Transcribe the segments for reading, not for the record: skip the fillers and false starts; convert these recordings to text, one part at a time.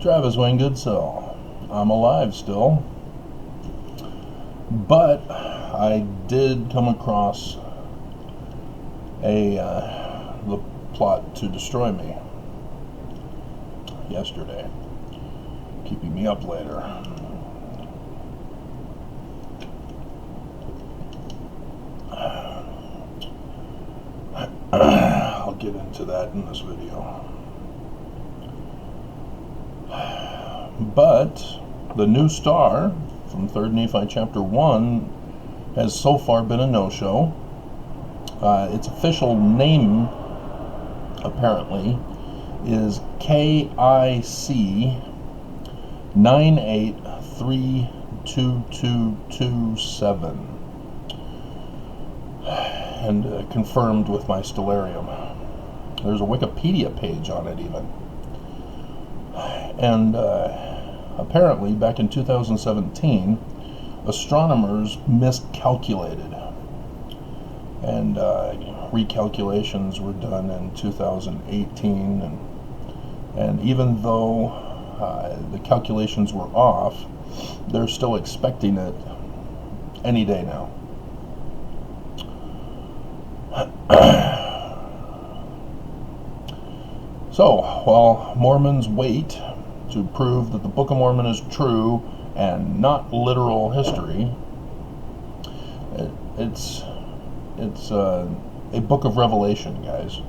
Travis Wingate, so I'm alive still. But I did come across the plot to destroy me yesterday, keeping me up later. I'll get into that in this video. But the new star from 3rd Nephi chapter 1 has so far been a no-show. Its official name, apparently, is KIC 98322227, and confirmed with my stellarium. There's a Wikipedia page on it even. And apparently, back in 2017, astronomers miscalculated, and recalculations were done in 2018, and even though the calculations were off, they're still expecting it any day now. So, while Mormons wait to prove that the Book of Mormon is true and not literal history, it's a book of Revelation, guys.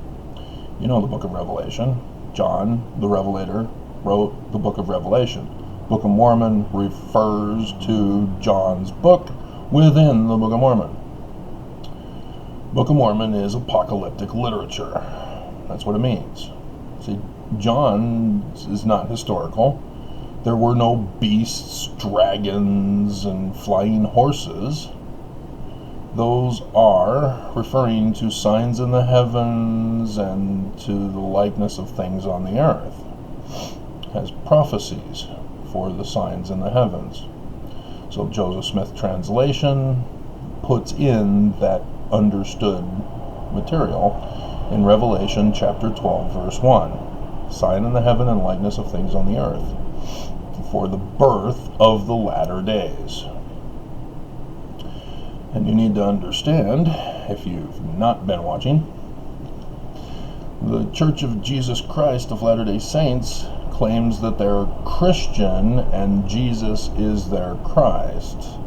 You know the Book of Revelation. John, the Revelator, wrote the Book of Revelation. Book of Mormon refers to John's book within the Book of Mormon. Book of Mormon is apocalyptic literature. That's what it means. See, John is not historical. There were no beasts, dragons, and flying horses. Those are referring to signs in the heavens and to the likeness of things on the earth, as prophecies for the signs in the heavens. So Joseph Smith translation puts in that understood material in Revelation chapter 12, verse 1. Sign in the heaven and likeness of things on the earth, for the birth of the latter days. And you need to understand, if you've not been watching, the Church of Jesus Christ of Latter-day Saints claims that they're Christian and Jesus is their Christ.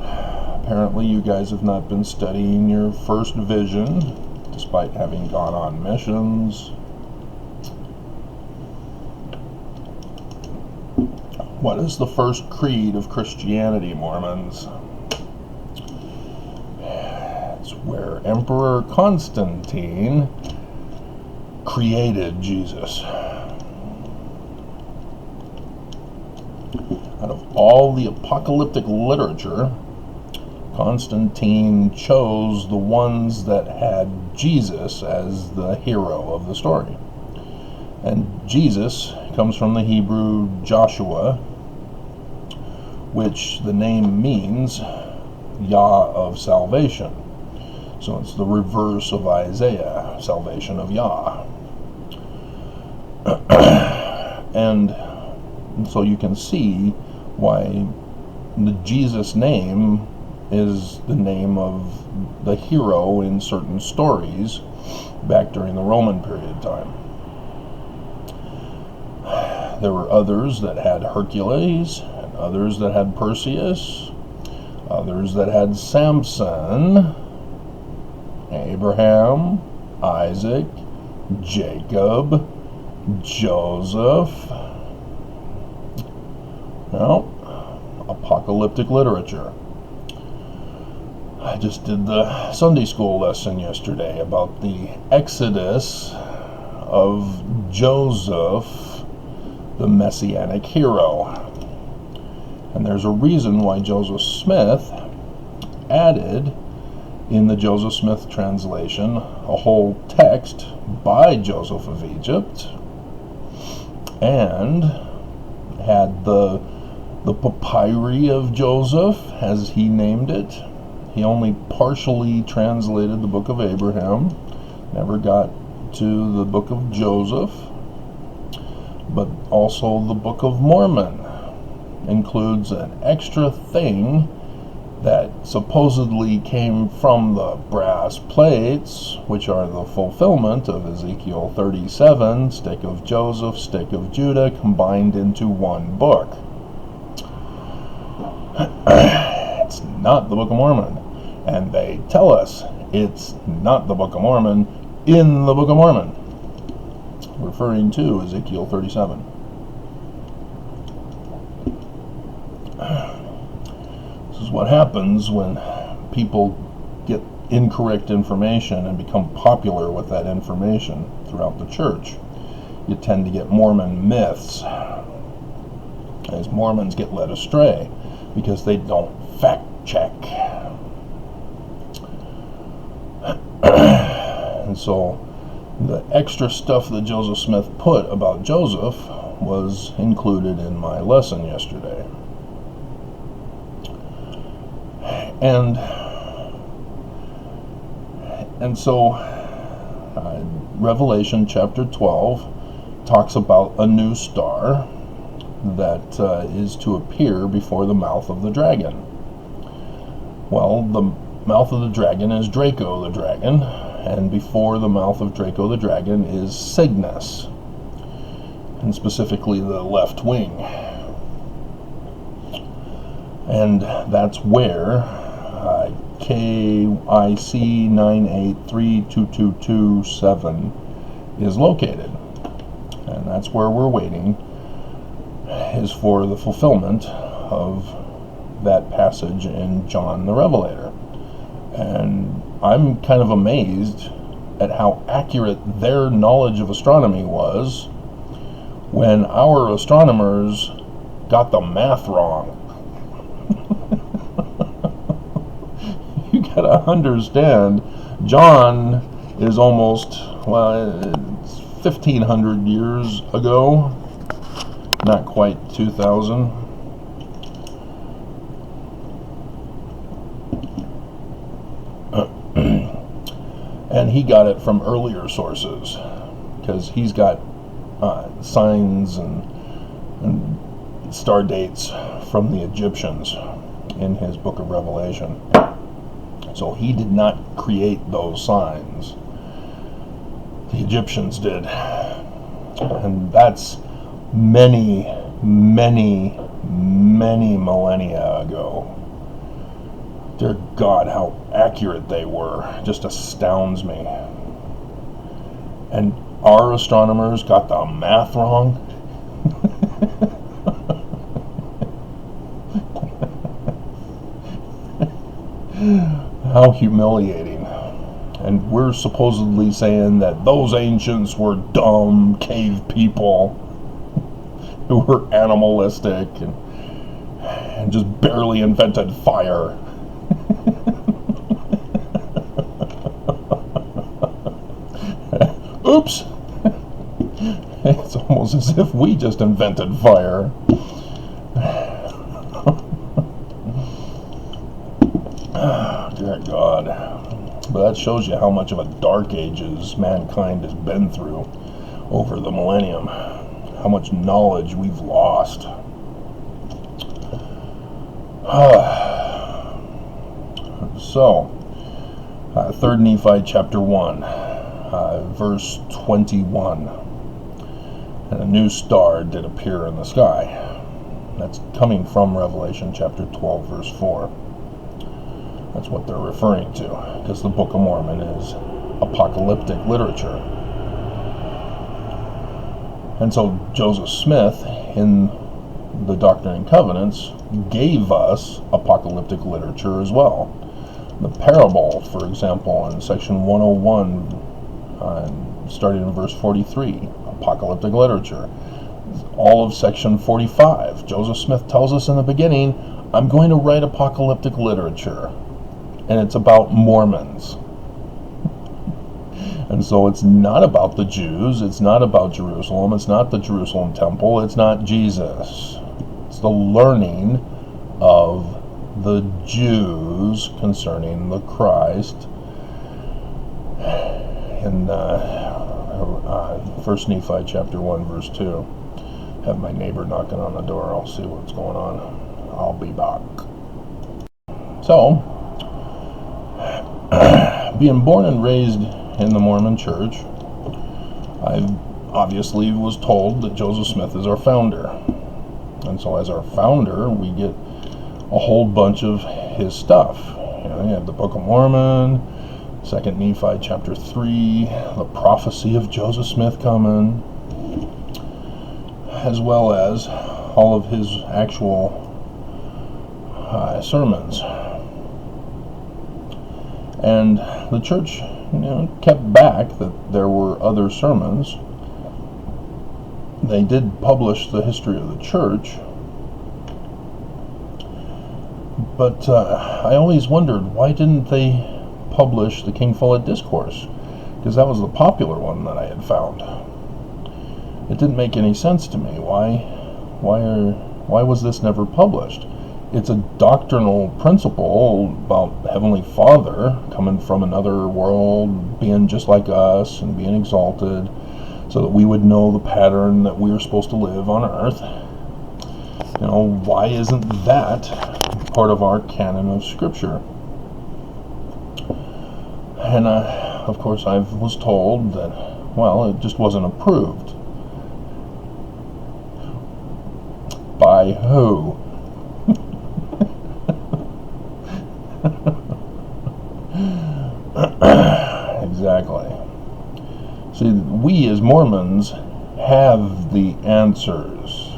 Apparently you guys have not been studying your first vision, despite having gone on missions. What is the first creed of Christianity, Mormons? It's where Emperor Constantine created Jesus. Out of all the apocalyptic literature, Constantine chose the ones that had Jesus as the hero of the story. And Jesus comes from the Hebrew Joshua, which the name means Yah of salvation. So it's the reverse of Isaiah, salvation of Yah. And so you can see why the Jesus name is the name of the hero in certain stories back during the Roman period of time. There were others that had Hercules, and others that had Perseus, others that had Samson, Abraham, Isaac, Jacob, Joseph. Well, apocalyptic literature. I just did the Sunday school lesson yesterday about the exodus of Joseph, the messianic hero. And there's a reason why Joseph Smith added in the Joseph Smith translation a whole text by Joseph of Egypt, and had the papyri of Joseph, as he named it. He only partially translated the book of Abraham, never got to the book of Joseph. But also the Book of Mormon includes an extra thing that supposedly came from the brass plates, which are the fulfillment of Ezekiel 37, stick of Joseph, stick of Judah, combined into one book. It's not the Book of Mormon. And they tell us it's not the Book of Mormon in the Book of Mormon, referring to Ezekiel 37. This is what happens when people get incorrect information and become popular with that information throughout the church. You tend to get Mormon myths, as Mormons get led astray because they don't fact check. And so the extra stuff that Joseph Smith put about Joseph was included in my lesson yesterday. And so Revelation chapter 12 talks about a new star that is to appear before the mouth of the dragon. Well, the mouth of the dragon is Draco the dragon, and before the mouth of Draco the dragon is Cygnus, and specifically the left wing. And that's where KIC 9832227 is located. And that's where we're waiting, is for the fulfillment of that passage in John the Revelator. And I'm kind of amazed at how accurate their knowledge of astronomy was when our astronomers got the math wrong. You gotta understand, John is almost, it's 1,500 years ago, not quite 2,000. And he got it from earlier sources, because he's got signs and star dates from the Egyptians in his book of Revelation. So he did not create those signs. The Egyptians did. And that's many, many, many millennia ago. Dear God, how accurate they were. Just astounds me. And our astronomers got the math wrong? How humiliating. And we're supposedly saying that those ancients were dumb cave people who were animalistic and just barely invented fire. Oops! It's almost as if we just invented fire. Dear God. But that shows you how much of a dark ages mankind has been through over the millennium. How much knowledge we've lost. So, 3 Nephi chapter 1, verse 21. And a new star did appear in the sky. That's coming from Revelation chapter 12, verse 4. That's what they're referring to, because the Book of Mormon is apocalyptic literature. And so Joseph Smith, in the Doctrine and Covenants, gave us apocalyptic literature as well. The parable, for example, in section 101, starting in verse 43, apocalyptic literature. All of section 45, Joseph Smith tells us in the beginning, I'm going to write apocalyptic literature. And it's about Mormons. And so it's not about the Jews, it's not about Jerusalem, it's not the Jerusalem temple, it's not Jesus. It's the learning of the Jews concerning the Christ in 1 Nephi chapter 1 verse 2. Have my neighbor knocking on the door. I'll see what's going on. I'll be back. So, being born and raised in the Mormon Church, I obviously was told that Joseph Smith is our founder. And so as our founder, we get a whole bunch of his stuff. You have the Book of Mormon, 2nd Nephi chapter 3, the prophecy of Joseph Smith coming, as well as all of his actual sermons. And the church, kept back that there were other sermons. They did publish the history of the church, but I always wondered, why didn't they publish the King Follett Discourse? Because that was the popular one that I had found. It didn't make any sense to me. Why was this never published? It's a doctrinal principle about Heavenly Father coming from another world, being just like us and being exalted, so that we would know the pattern that we are supposed to live on earth. Why isn't that part of our canon of Scripture? And of course I was told that, it just wasn't approved. By who? Exactly. See, we as Mormons have the answers.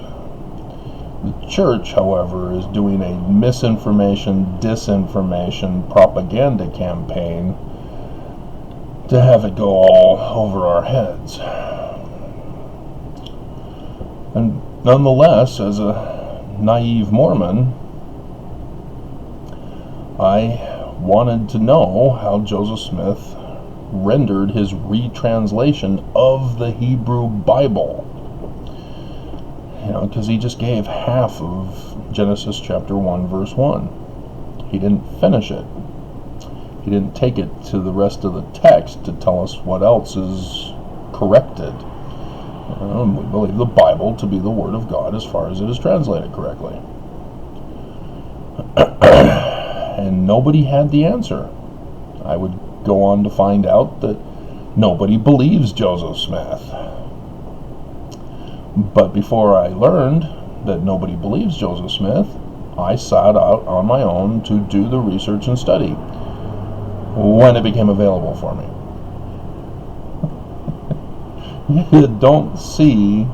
The church, however, is doing a misinformation, disinformation, propaganda campaign to have it go all over our heads. And nonetheless, as a naive Mormon, I wanted to know how Joseph Smith rendered his retranslation of the Hebrew Bible. Because he just gave half of Genesis chapter 1, verse 1. He didn't finish it. He didn't take it to the rest of the text to tell us what else is corrected. We believe the Bible to be the Word of God as far as it is translated correctly. And nobody had the answer. I would go on to find out that nobody believes Joseph Smith. But before I learned that nobody believes Joseph Smith, I sat out on my own to do the research and study when it became available for me. You don't see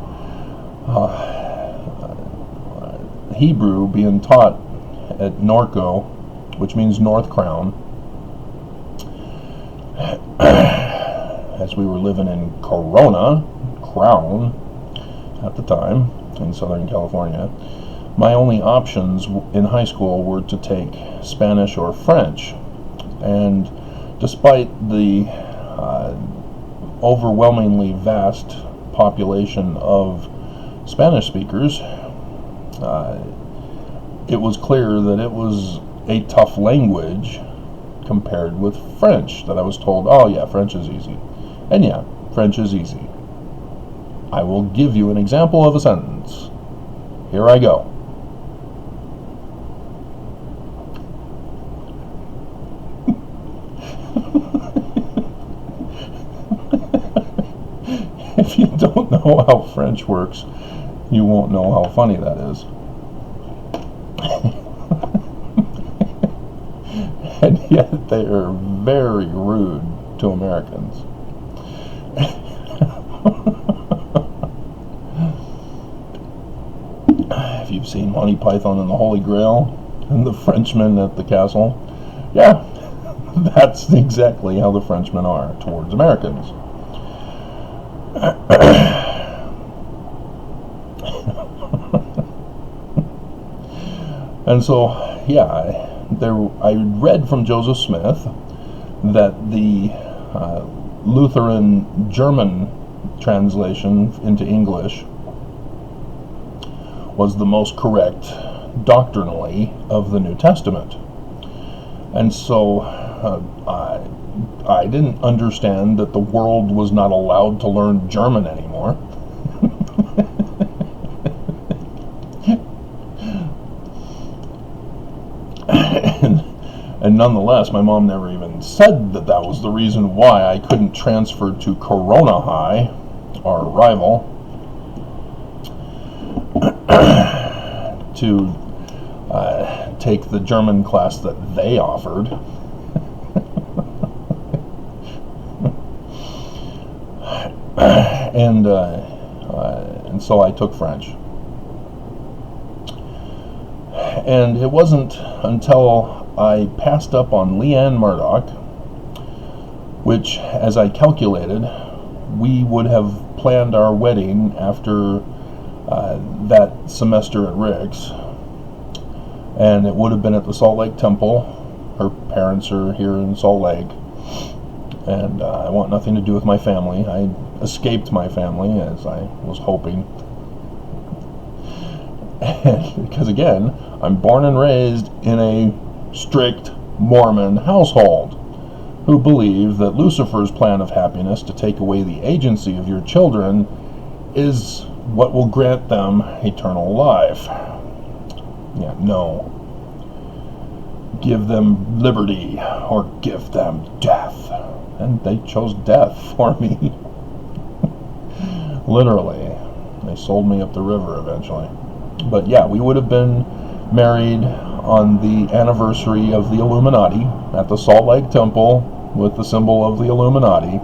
Hebrew being taught at Norco, which means North Crown, as we were living in Corona, Crown, at the time, in Southern California. My only options in high school were to take Spanish or French. And despite the overwhelmingly vast population of Spanish speakers, it was clear that it was a tough language compared with French, that I was told, French is easy. And French is easy. I will give you an example of a sentence. Here I go. If you don't know how French works, you won't know how funny that is. And yet they are very rude to Americans. If you've seen Monty Python and the Holy Grail and the Frenchmen at the castle, that's exactly how the Frenchmen are towards Americans. And so, I read from Joseph Smith that the Lutheran German translation into English was the most correct doctrinally of the New Testament. And so I didn't understand that the world was not allowed to learn German anymore. And nonetheless, my mom never even said that that was the reason why I couldn't transfer to Corona High, our rival, to take the German class that they offered. And so I took French. And it wasn't until I passed up on Leanne Murdoch, which, as I calculated, we would have planned our wedding after that semester at Rick's, and it would have been at the Salt Lake Temple. Her parents are here in Salt Lake, and I want nothing to do with my family. I escaped my family, as I was hoping. Because again, I'm born and raised in a strict Mormon household who believe that Lucifer's plan of happiness to take away the agency of your children is what will grant them eternal life. Yeah, no. Give them liberty or give them death. And they chose death for me. Literally. They sold me up the river eventually. But yeah, we would have been married on the anniversary of the Illuminati at the Salt Lake Temple with the symbol of the Illuminati.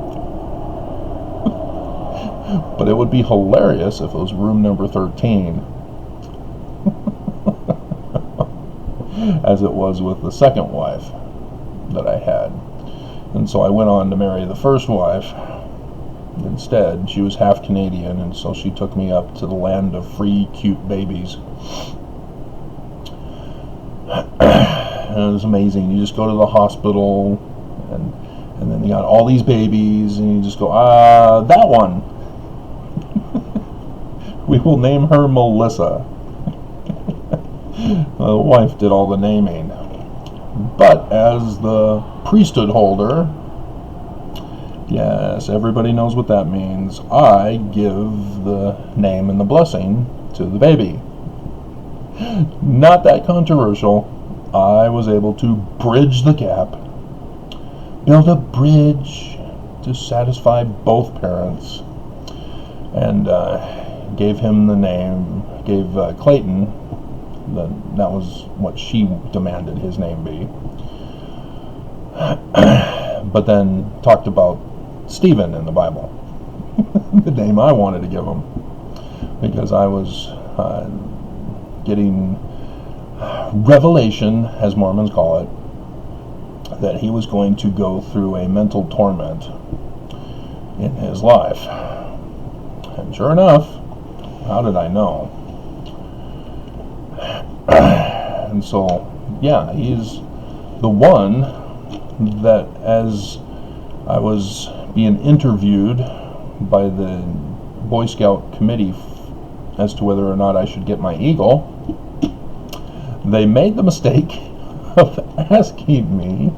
But it would be hilarious if it was room number 13. As it was with the second wife that I had. And so I went on to marry the first wife instead. She was half Canadian, and so she took me up to the land of free, cute babies. And it was amazing. You just go to the hospital, and then you got all these babies, and you just go, that one. We will name her Melissa. The wife did all the naming. But as the priesthood holder, yes, everybody knows what that means, I give the name and the blessing to the baby. Not that controversial. I was able to bridge the gap, build a bridge to satisfy both parents, and gave him the name, gave Clayton, that was what she demanded his name be. But then talked about Stephen in the Bible, the name I wanted to give him, because I was getting revelation, as Mormons call it, that he was going to go through a mental torment in his life. And sure enough, how did I know? And so, yeah, he's the one that, as I was being interviewed by the Boy Scout committee as to whether or not I should get my eagle, they made the mistake of asking me.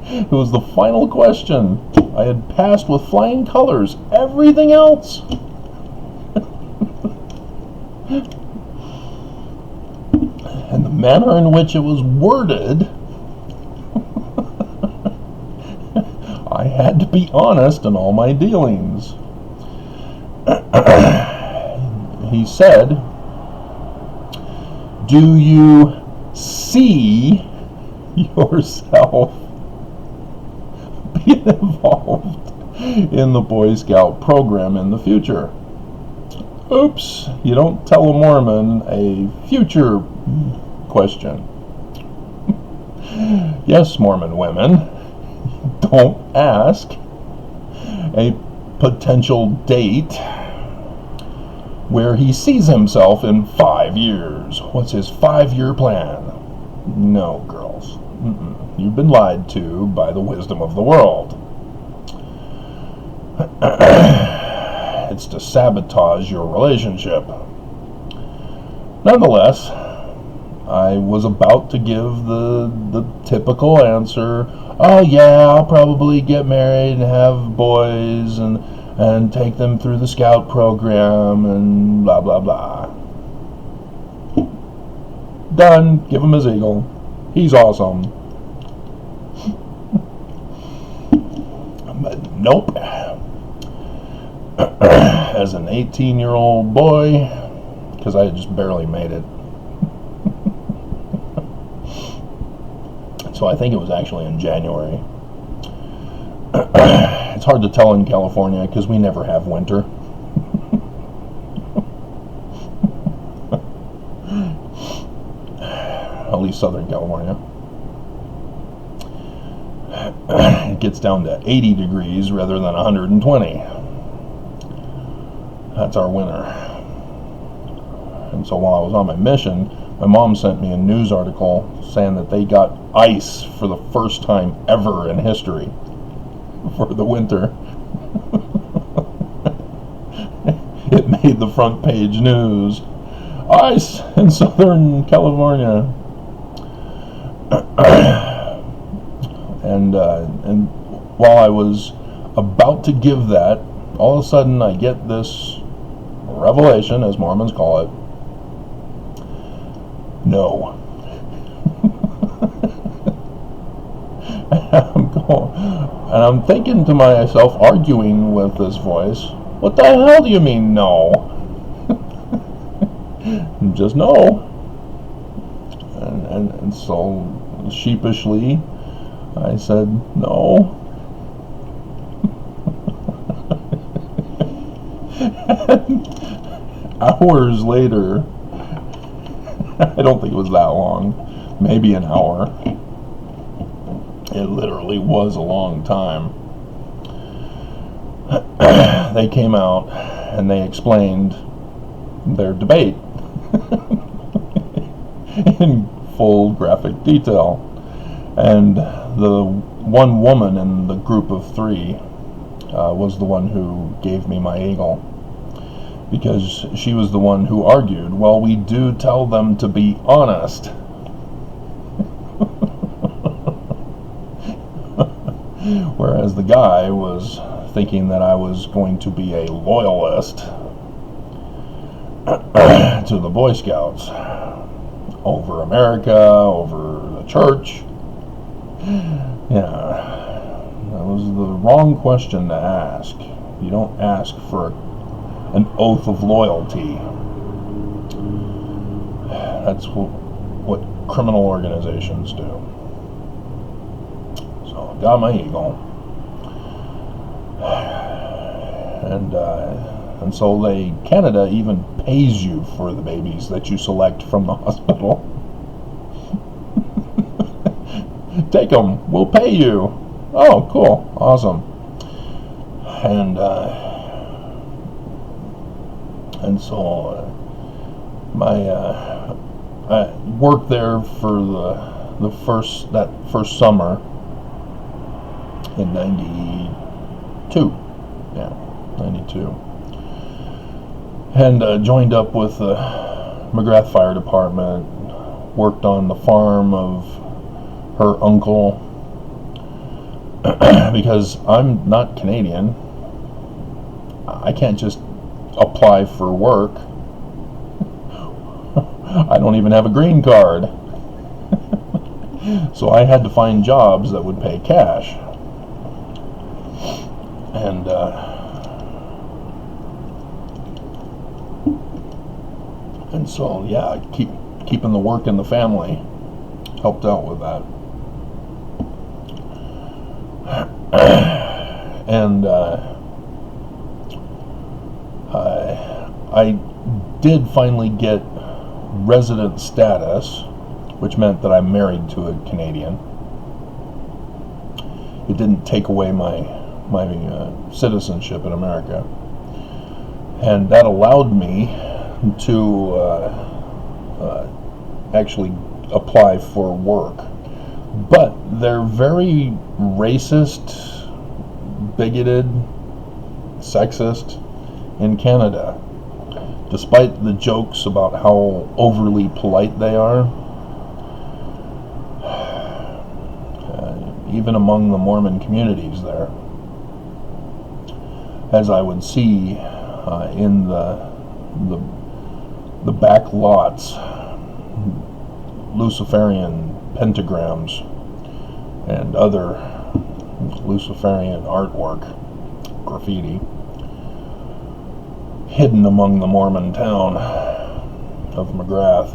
It was the final question. I had passed with flying colors. Everything else. And the manner in which it was worded, I had to be honest in all my dealings. He said, "Do you see yourself being involved in the Boy Scout program in the future?" Oops, you don't tell a Mormon a future question. Yes, Mormon women, don't ask a potential date where he sees himself in 5 years. What's his 5-year plan? No, girls. You've been lied to by the wisdom of the world. It's to sabotage your relationship. Nonetheless, I was about to give the typical answer. Oh yeah, I'll probably get married and have boys and take them through the scout program and blah blah blah. Done. Give him his eagle. He's awesome. But nope. As an 18-year-old boy, because I just barely made it. So I think it was actually in January. It's hard to tell in California because we never have winter. At least Southern California. It gets down to 80 degrees rather than 120. That's our winter. And so while I was on my mission, my mom sent me a news article saying that they got ice for the first time ever in history for the winter. It made the front page news. Ice in Southern California. And while I was about to give that, all of a sudden I get this revelation, as Mormons call it. No. And I'm thinking to myself, arguing with this voice, what the hell do you mean no? Just no. And so sheepishly I said no. Hours later, I don't think it was that long, maybe an hour. It literally was a long time. They came out and they explained their debate in full graphic detail. And the one woman in the group of three was the one who gave me my eagle, because she was the one who argued, well, we do tell them to be honest. Whereas the guy was thinking that I was going to be a loyalist to the Boy Scouts over America, over the church. Yeah, that was the wrong question to ask. You don't ask for an oath of loyalty. That's what criminal organizations do. So I got my eagle. And so Canada even pays you for the babies that you select from the hospital. Take them, we'll pay you. Oh, cool, awesome. And so I worked there for the first summer in 92. Yeah, 92. And joined up with the McGrath Fire Department, worked on the farm of her uncle, because I'm not Canadian. I can't just apply for work. I don't even have a green card. So I had to find jobs that would pay cash. And so, yeah, keeping the work in the family helped out with that. And I did finally get resident status, which meant that I'm married to a Canadian. It didn't take away my citizenship in America, and that allowed me to actually apply for work. But they're very racist, bigoted, sexist in Canada. Despite the jokes about how overly polite they are, even among the Mormon communities there, as I would see in the back lots, Luciferian pentagrams and other Luciferian artwork, graffiti, hidden among the Mormon town of McGrath.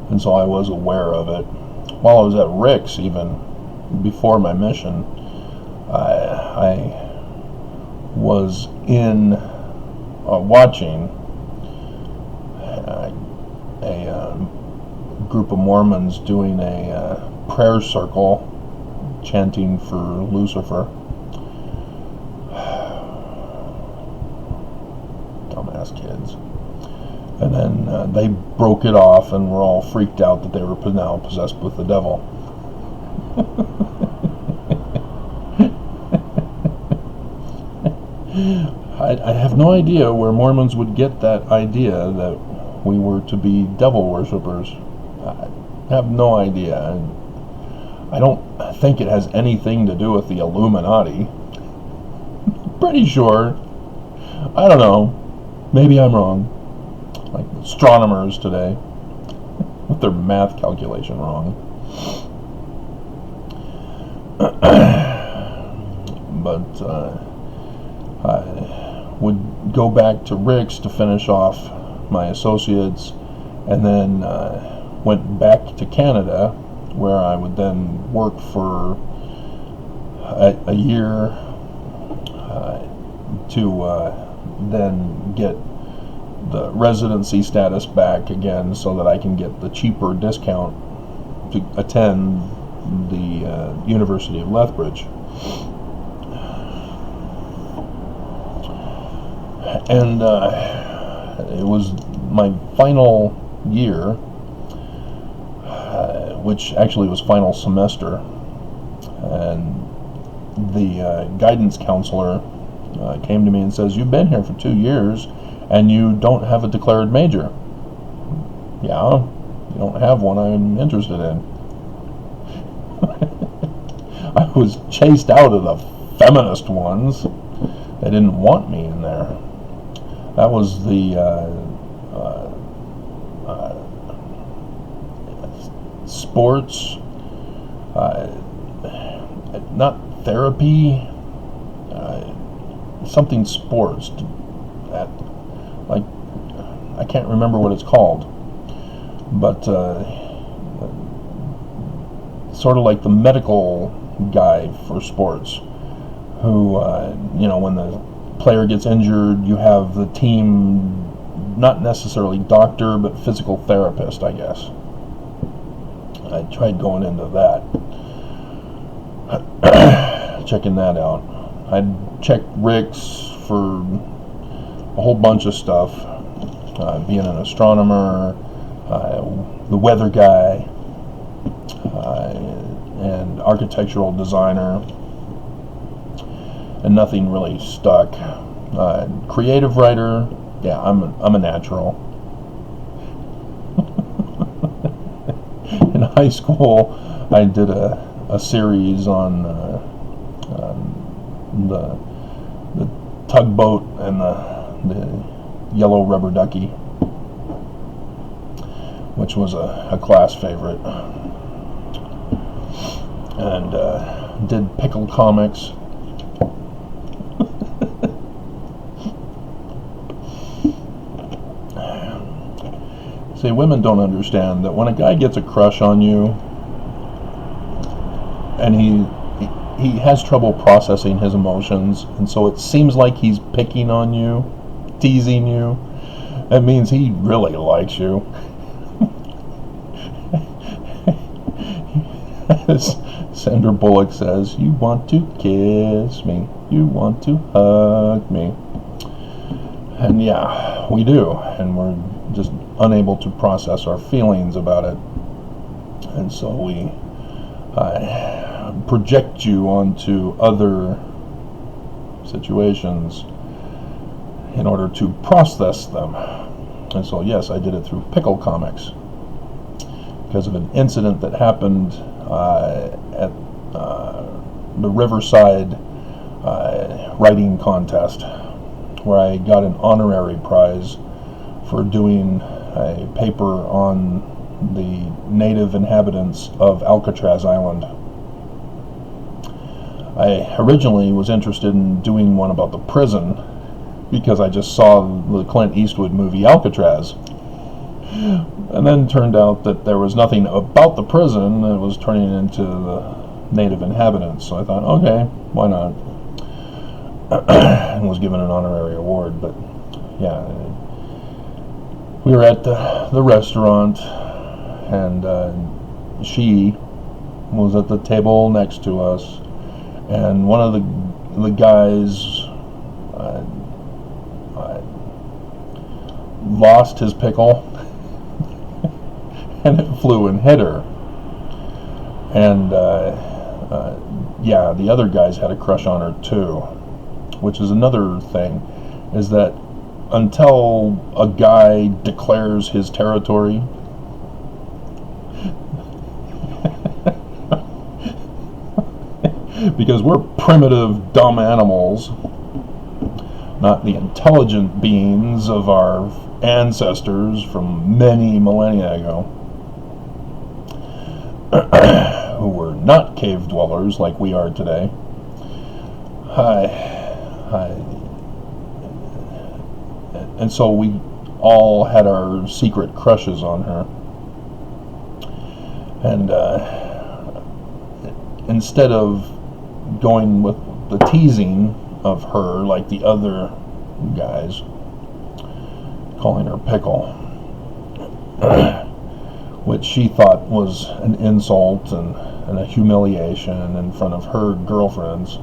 And so I was aware of it. While I was at Rick's, even before my mission, I was in watching a group of Mormons doing a prayer circle, chanting for Lucifer. Dumbass kids. And then they broke it off and were all freaked out that they were now possessed with the devil. I have no idea where Mormons would get that idea that we were to be devil worshippers. I have no idea. I don't think it has anything to do with the Illuminati. Pretty sure. I don't know. Maybe I'm wrong. Like astronomers today with their math calculation wrong. But I would go back to Rick's to finish off my associates, and then went back to Canada, where I would then work for a year to then get the residency status back again, so that I can get the cheaper discount to attend the University of Lethbridge. And it was my final year, which actually was final semester, and the guidance counselor came to me and says, "You've been here for 2 years and you don't have a declared major." "Yeah, you don't have one I'm interested in." I was chased out of the feminist ones. They didn't want me in there. That was the sports, not therapy, something sports. Like, I can't remember what it's called, but sort of like the medical guy for sports, who, when the player gets injured, you have the team, not necessarily doctor, but physical therapist, I guess. I tried going into that, checking that out. I'd checked Rick's for a whole bunch of stuff, being an astronomer, the weather guy, and architectural designer, and nothing really stuck. Creative writer, yeah, I'm a natural. In high school, I did a series on the tugboat and the yellow rubber ducky, which was a class favorite, and did pickle comics. See, women don't understand that when a guy gets a crush on you and he has trouble processing his emotions, and so it seems like he's picking on you, teasing you, that means he really likes you. As Sandra Bullock says, "You want to kiss me, you want to hug me." And yeah, we do, and we're just unable to process our feelings about it, and so we project you onto other situations in order to process them. And so yes, I did it through pickle comics because of an incident that happened at the Riverside writing contest, where I got an honorary prize for doing a paper on the native inhabitants of Alcatraz Island. I originally was interested in doing one about the prison because I just saw the Clint Eastwood movie Alcatraz. And then turned out that there was nothing about the prison, it was turning into the native inhabitants. So I thought, okay, why not? And was given an honorary award. But yeah, we were at the restaurant, and she was at the table next to us, and one of the guys lost his pickle, and it flew and hit her. And yeah, the other guys had a crush on her too, which is another thing, is that until a guy declares his territory, because we're primitive, dumb animals, not the intelligent beings of our ancestors from many millennia ago, who were not cave dwellers like we are today. And so we all had our secret crushes on her. And instead of going with the teasing of her like the other guys, calling her pickle, which she thought was an insult and a humiliation in front of her girlfriends.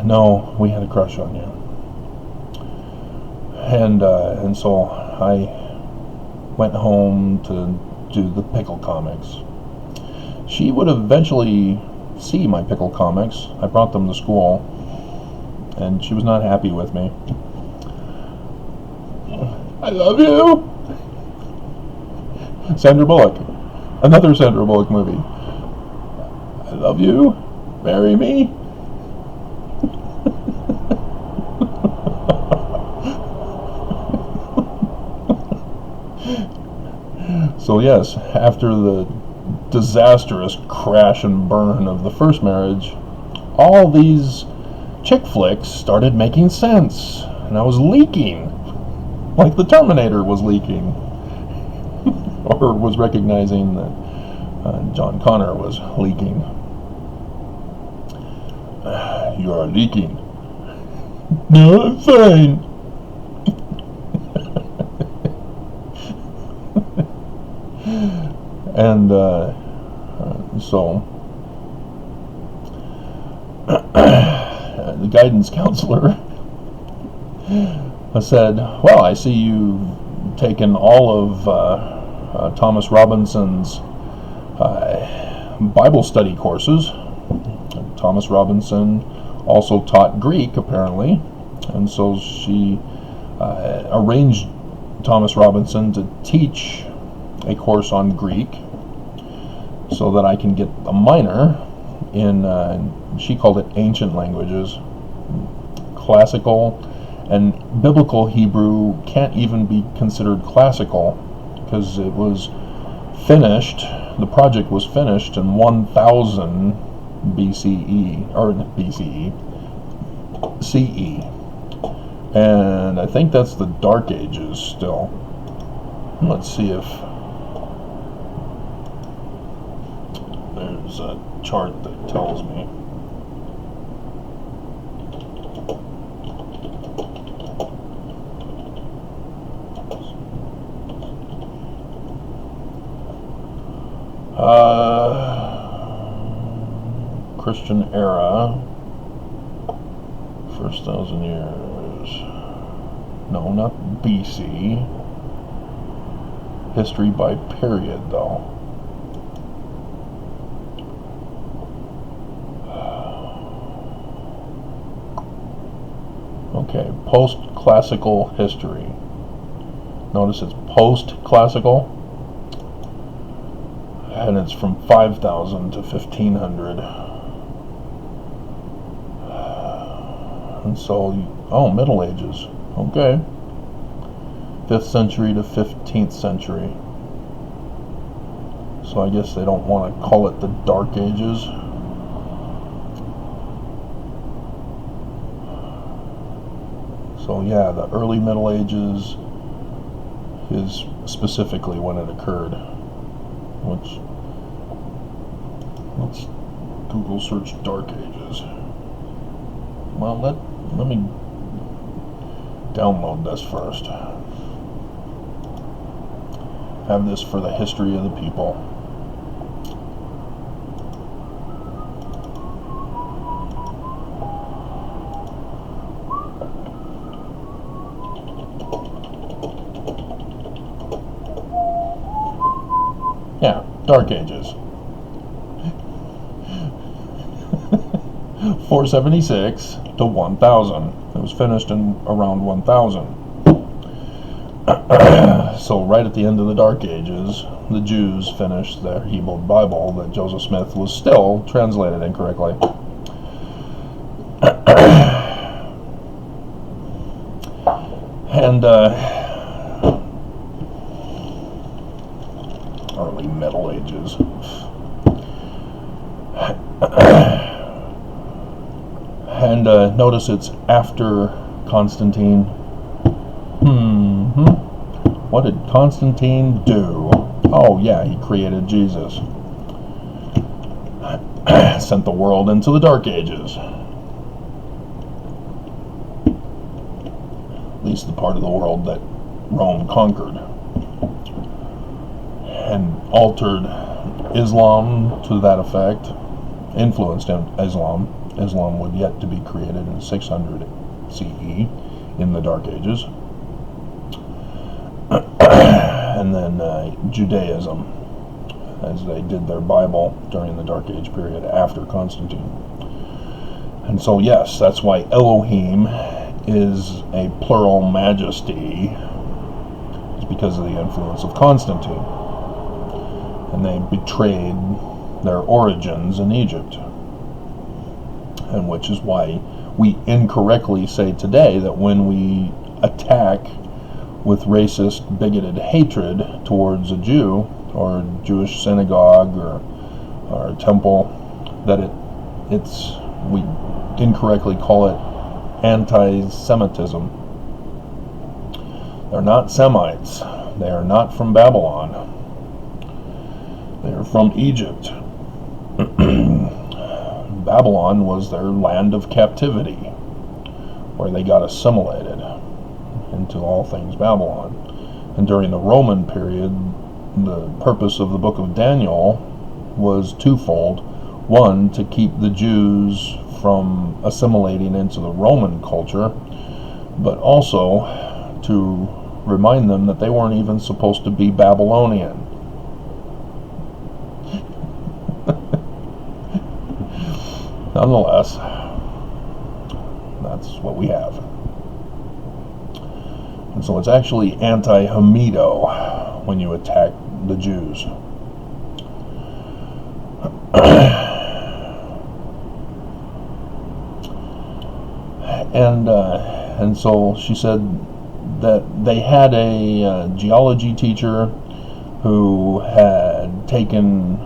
No, we had a crush on you. And so I went home to do the pickle comics. She would eventually see my pickle comics. I brought them to school, and she was not happy with me. I love you! Sandra Bullock. Another Sandra Bullock movie. I love you. Marry me. So yes, after the disastrous crash and burn of the first marriage, all these chick flicks started making sense, and I was leaking, like the Terminator was leaking, or was recognizing that John Connor was leaking. You are leaking. No, I'm fine. And so the guidance counselor said, well, I see you've taken all of Thomas Robinson's Bible study courses. Thomas Robinson also taught Greek, apparently, and so she arranged Thomas Robinson to teach a course on Greek so that I can get a minor in, she called it ancient languages. Classical and biblical Hebrew can't even be considered classical because it was finished, the project was finished in 1000 BCE, or BCE, CE. And I think that's the Dark Ages still. Let's see if there's a chart that tells me. Christian era, first 1,000 years. No, not BC. History by period, though. Okay, post-classical history. Notice it's post-classical, and it's from 5,000 to 1,500. And so, oh, Middle Ages. Okay. 5th century to 15th century. So I guess they don't want to call it the Dark Ages. So yeah, the early Middle Ages is specifically when it occurred. Which, let's Google search Dark Ages. Well, let me download this first. Have this for the history of the people. Yeah, Dark Ages. 476 to 1000. It was finished in around 1000. So right at the end of the Dark Ages, the Jews finished their Hebrew Bible that Joseph Smith was still translated incorrectly. And early Middle Ages. And notice it's after Constantine. What did Constantine do? Oh yeah, he created Jesus. Sent the world into the Dark Ages. At least the part of the world that Rome conquered. And altered Islam to that effect. Influenced Islam. Islam would yet to be created in 600 CE in the Dark Ages. And then Judaism, as they did their Bible during the Dark Age period after Constantine. And so yes, that's why Elohim is a plural majesty. It's because of the influence of Constantine. And they betrayed their origins in Egypt. And which is why we incorrectly say today that when we attack with racist, bigoted hatred towards a Jew or a Jewish synagogue or a temple, that we incorrectly call it anti-Semitism. They're not Semites. They are not from Babylon. They are from Egypt. Babylon was their land of captivity, where they got assimilated into all things Babylon. And during the Roman period, the purpose of the book of Daniel was twofold. One, to keep the Jews from assimilating into the Roman culture, but also to remind them that they weren't even supposed to be Babylonian. Nonetheless, that's what we have. And so it's actually anti-Hamido when you attack the Jews. And so she said that they had a geology teacher who had taken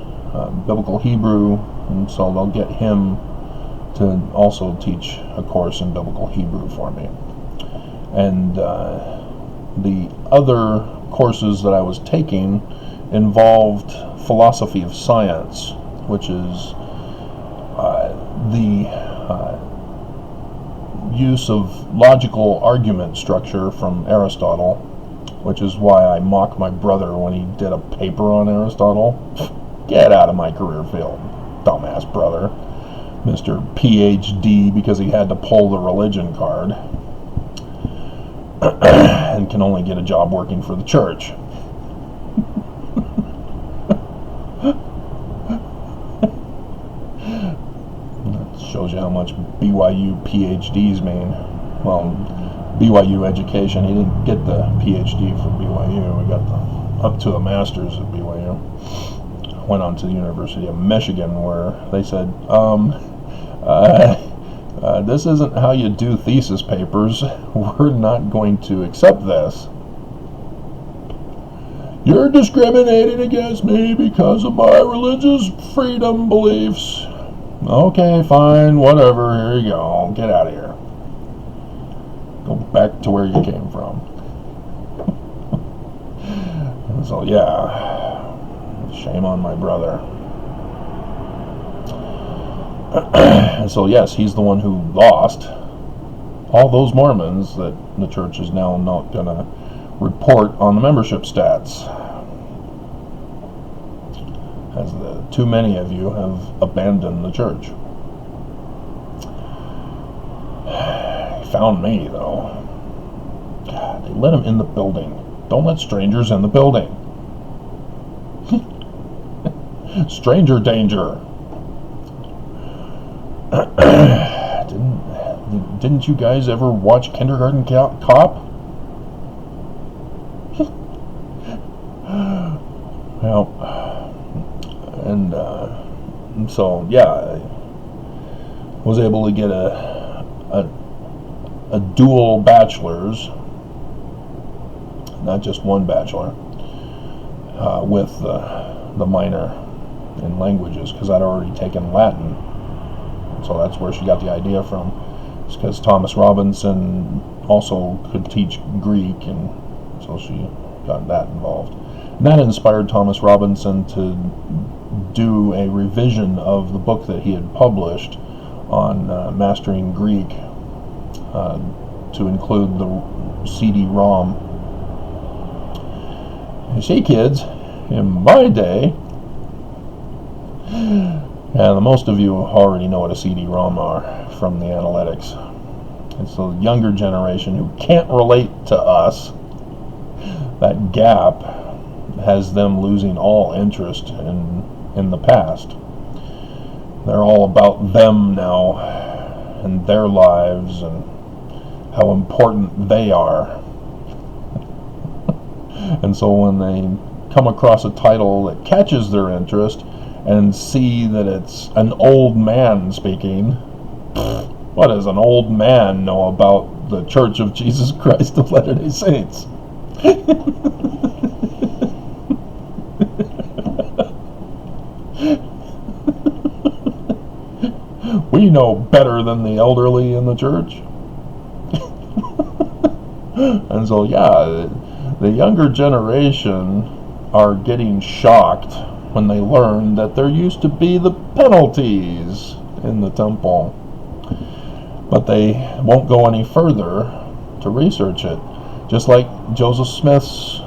biblical Hebrew, and so they'll get him to also teach a course in biblical Hebrew for me. And the other courses that I was taking involved philosophy of science, which is the use of logical argument structure from Aristotle, which is why I mock my brother when he did a paper on Aristotle. Get out of my career field, dumbass brother. Mr. PhD, because he had to pull the religion card and can only get a job working for the church. That shows you how much BYU PhDs mean. Well, BYU education, he didn't get the PhD from BYU, he got up to a master's at BYU. Went on to the University of Michigan, where they said, this isn't how you do thesis papers. We're not going to accept this. You're discriminating against me because of my religious freedom beliefs. Okay, fine, whatever, here you go. Get out of here. Go back to where you came from. So, yeah. Shame on my brother. And so, yes, he's the one who lost all those Mormons that the church is now not going to report on the membership stats, as too many of you have abandoned the church. He found me, though. God, they let him in the building. Don't let strangers in the building. Stranger danger. Didn't you guys ever watch Kindergarten Cop? Well, and so yeah, I was able to get a dual bachelor's, not just one bachelor, with the minor in languages, because I'd already taken Latin. So that's where she got the idea from. It's because Thomas Robinson also could teach Greek, and so she got that involved. And that inspired Thomas Robinson to do a revision of the book that he had published on mastering Greek to include the CD-ROM. You see, kids, in my day, and most of you already know what a CD-ROM are from the analytics. It's the younger generation who can't relate to us. That gap has them losing all interest in the past. They're all about them now and their lives and how important they are. And so when they come across a title that catches their interest and see that it's an old man speaking, what does an old man know about the Church of Jesus Christ of Latter-day Saints? We know better than the elderly in the church. And so, yeah, the younger generation are getting shocked when they learn that there used to be the penalties in the temple. But they won't go any further to research it. Just like Joseph Smith's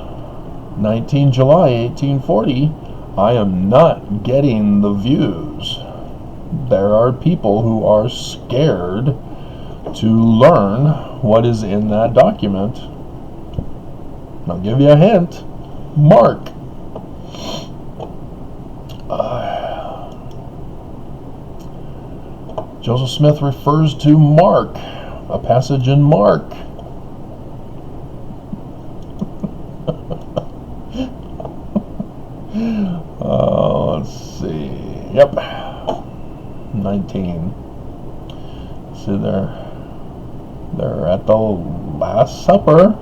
19 July 1840, I am not getting the views. There are people who are scared to learn what is in that document. I'll give you a hint. Mark. Joseph Smith refers to Mark, a passage in Mark. Let's see. Yep. 19. See, they're at the Last Supper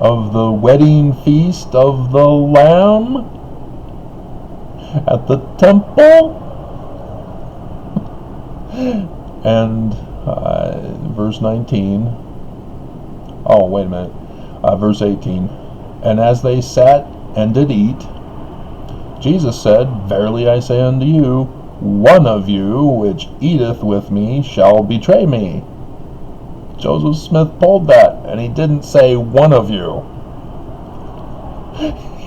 of the wedding feast of the Lamb at the temple. And verse 19. Oh, wait a minute. Verse 18. And as they sat and did eat, Jesus said, Verily I say unto you, one of you which eateth with me shall betray me. Joseph Smith pulled that, and he didn't say one of you.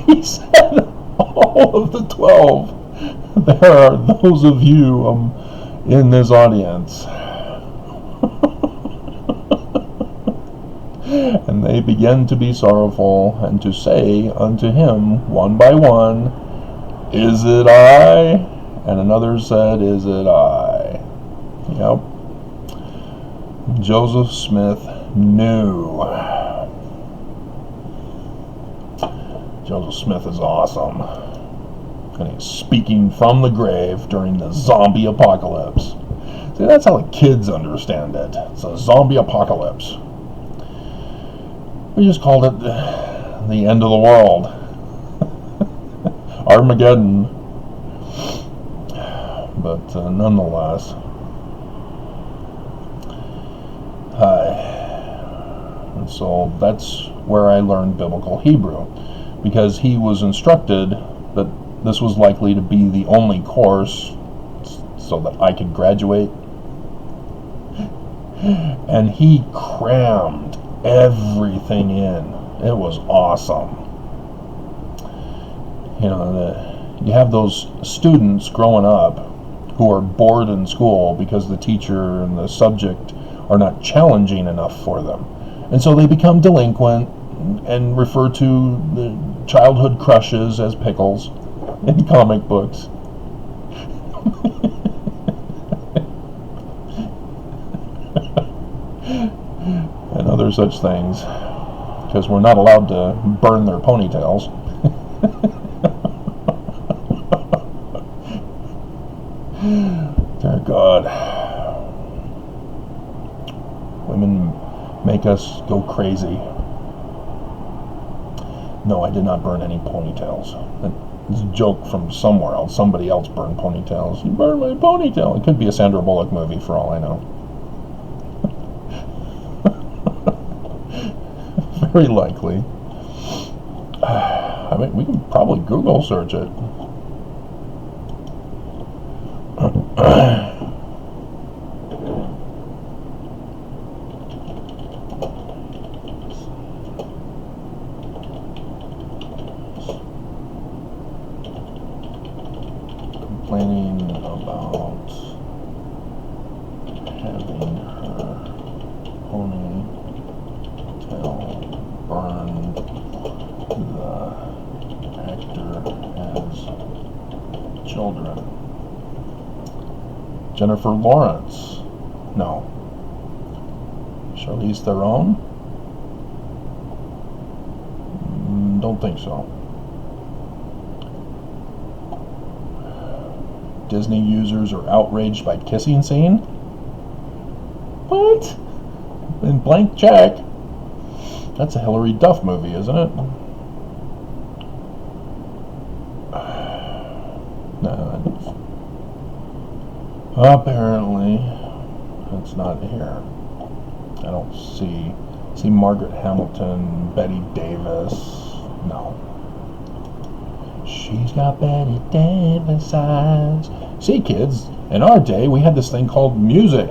He said all of the 12. There are those of you in this audience. And they began to be sorrowful, and to say unto him one by one, Is it I? And another said, Is it I? Yep. Joseph Smith knew. Joseph Smith is awesome. And he's speaking from the grave during the zombie apocalypse. See, that's how the kids understand it. It's a zombie apocalypse. We just called it the end of the world. Armageddon. But nonetheless, and so that's where I learned biblical Hebrew, because he was instructed that this was likely to be the only course so that I could graduate. And he crammed everything in. It was awesome. You know, you have those students growing up who are bored in school because the teacher and the subject are not challenging enough for them. And so they become delinquent and refer to the childhood crushes as pickles in comic books. And other such things, because we're not allowed to burn their ponytails. Dear God, women make us go crazy. No, I did not burn any ponytails. It's a joke from somewhere else. Somebody else burned ponytails. You burned my ponytail. It could be a Sandra Bullock movie for all I know. Very likely. I mean, we can probably Google search it. Complaining about having her ponytail burned. The actor has children. Jennifer Lawrence. No. Charlize Theron? Don't think so. Disney users are outraged by kissing scene? What? In Blank Check? That's a Hilary Duff movie, isn't it? No. Apparently, it's not here. I don't see Margaret Hamilton, Betty Davis. No. She's got Betty Davis eyes. See, kids, in our day, we had this thing called music.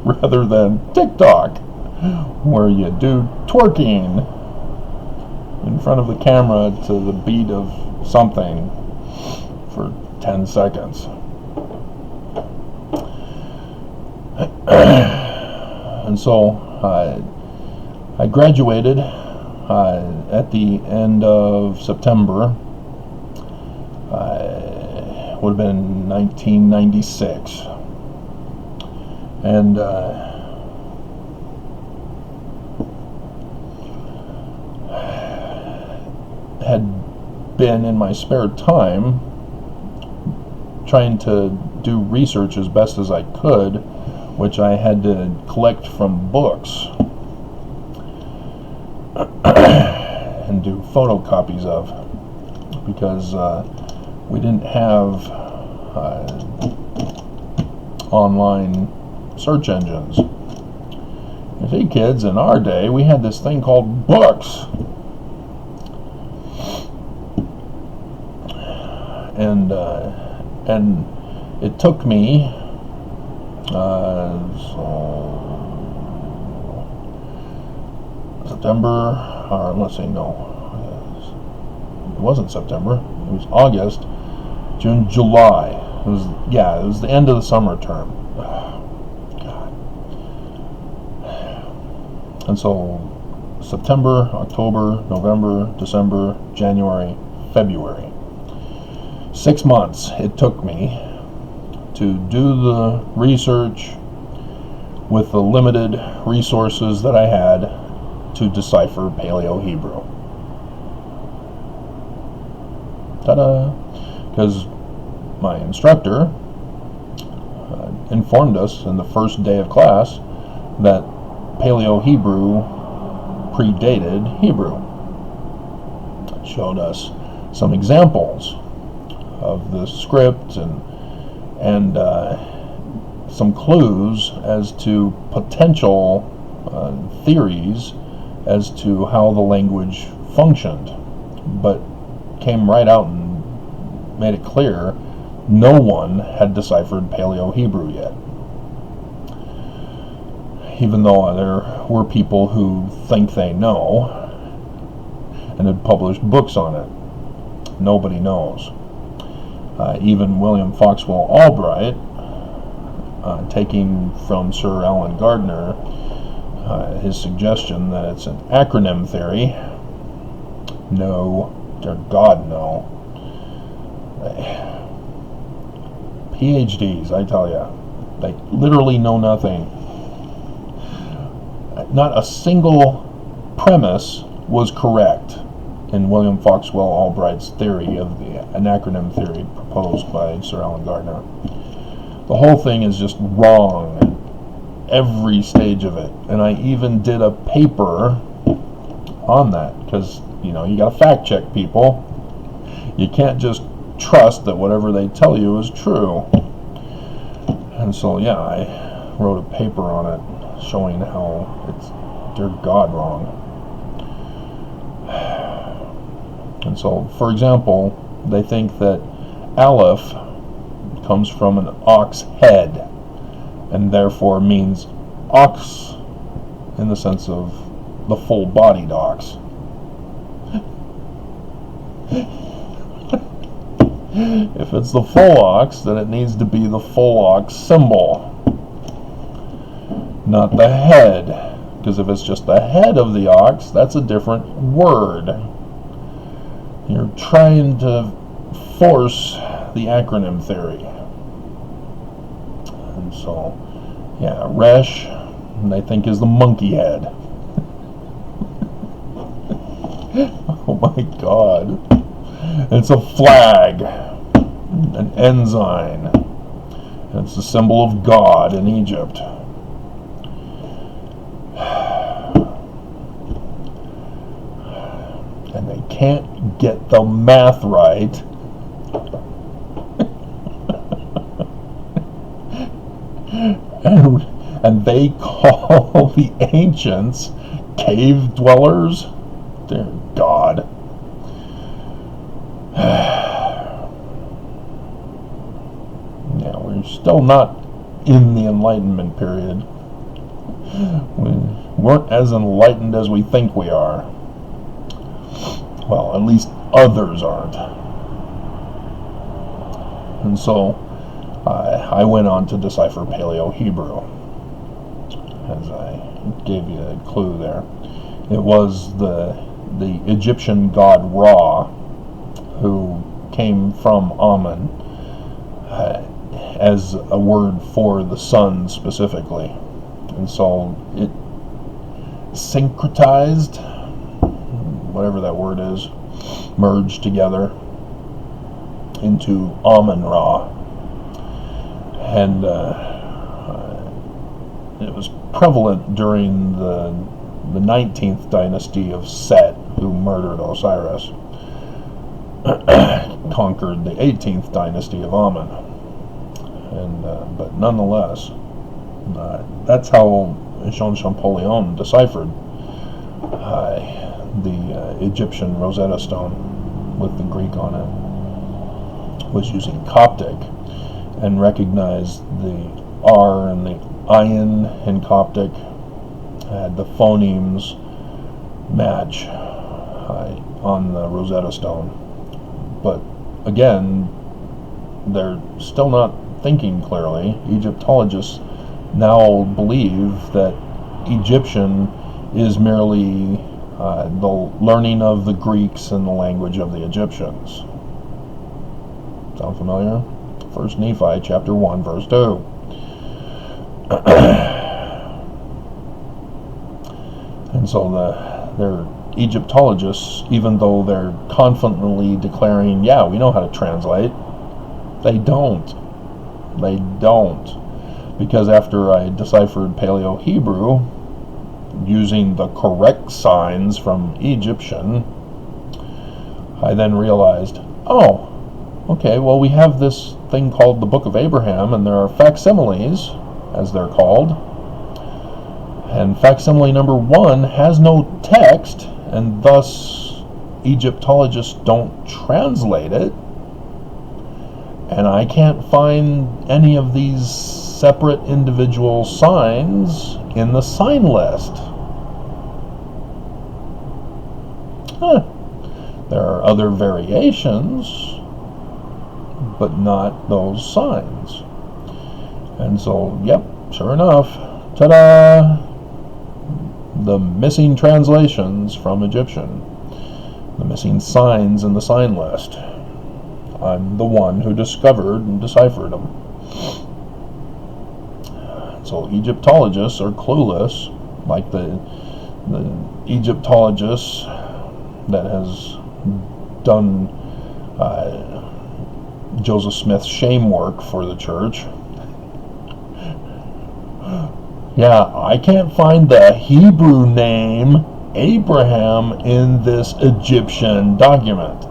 Rather than TikTok, where you do twerking in front of the camera to the beat of something for 10 seconds. And so I graduated at the end of September. Would have been 1996. And had been in my spare time trying to do research as best as I could, which I had to collect from books and do photocopies of, because we didn't have online search engines. You see, kids, in our day, we had this thing called books. And it took me September, or let's say no, it wasn't September, it was August, June, July. It was the end of the summer term. God. And so September, October, November, December, January, February. 6 months it took me to do the research with the limited resources that I had to decipher Paleo-Hebrew. Ta-da! Because my instructor informed us in the first day of class that Paleo-Hebrew predated Hebrew. It showed us some examples of the script and some clues as to potential theories as to how the language functioned, but came right out and made it clear no one had deciphered Paleo-Hebrew yet. Even though there were people who think they know and had published books on it, nobody knows. Even William Foxwell Albright, taking from Sir Alan Gardner his suggestion that it's an acronym theory. No, dear God, no. PhDs, I tell you, they literally know nothing. Not a single premise was correct in William Foxwell Albright's theory of an acronym theory proposed by Sir Alan Gardner. The whole thing is just wrong at every stage of it. And I even did a paper on that, because, you got to fact check people. You can't just trust that whatever they tell you is true. And so, yeah, I wrote a paper on it showing how it's, dear God, wrong. And so, for example, they think that Aleph comes from an ox head and therefore means ox in the sense of the full-bodied ox. If it's the full ox, then it needs to be the full ox symbol, not the head. Because if it's just the head of the ox, that's a different word. You're trying to force the acronym theory. And so, yeah, Resh, they think is the monkey head. Oh my God. It's a flag, an ensign. It's the symbol of God in Egypt. And they can't get the math right. And they call the ancients cave dwellers? Dear God. Yeah, we're still not in the Enlightenment period. We weren't as enlightened as we think we are. Well, at least others aren't. And so I went on to decipher Paleo-Hebrew, as I gave you a clue there. It was the Egyptian god Ra, who came from Amun as a word for the sun specifically. And so it syncretized, whatever that word is, merged together into Amun-Ra. And it was prevalent during the 19th dynasty of Set, who murdered Osiris, conquered the 18th dynasty of Amun. And but nonetheless, that's how Jean Champollion deciphered the Egyptian Rosetta Stone with the Greek on it, was using Coptic, and recognized the R and the ayin in Coptic had the phonemes match on the Rosetta Stone. But again, they're still not thinking clearly. Egyptologists now believe that Egyptian is merely the learning of the Greeks and the language of the Egyptians. Sound familiar? 1 Nephi chapter 1 verse 2. And so they're Egyptologists, even though they're confidently declaring, yeah, we know how to translate, they don't. They don't. Because after I deciphered Paleo-Hebrew using the correct signs from Egyptian, I then realized, oh, okay, well, we have this thing called the Book of Abraham, and there are facsimiles, as they're called. And facsimile number 1 has no text, and thus Egyptologists don't translate it. And I can't find any of these separate individual signs in the sign list. There are other variations, but not those signs. And so, yep, sure enough, ta-da! The missing translations from Egyptian. The missing signs in the sign list. I'm the one who discovered and deciphered them. So Egyptologists are clueless, like the Egyptologist that has done Joseph Smith's shame work for the church. Yeah, I can't find the Hebrew name Abraham in this Egyptian document.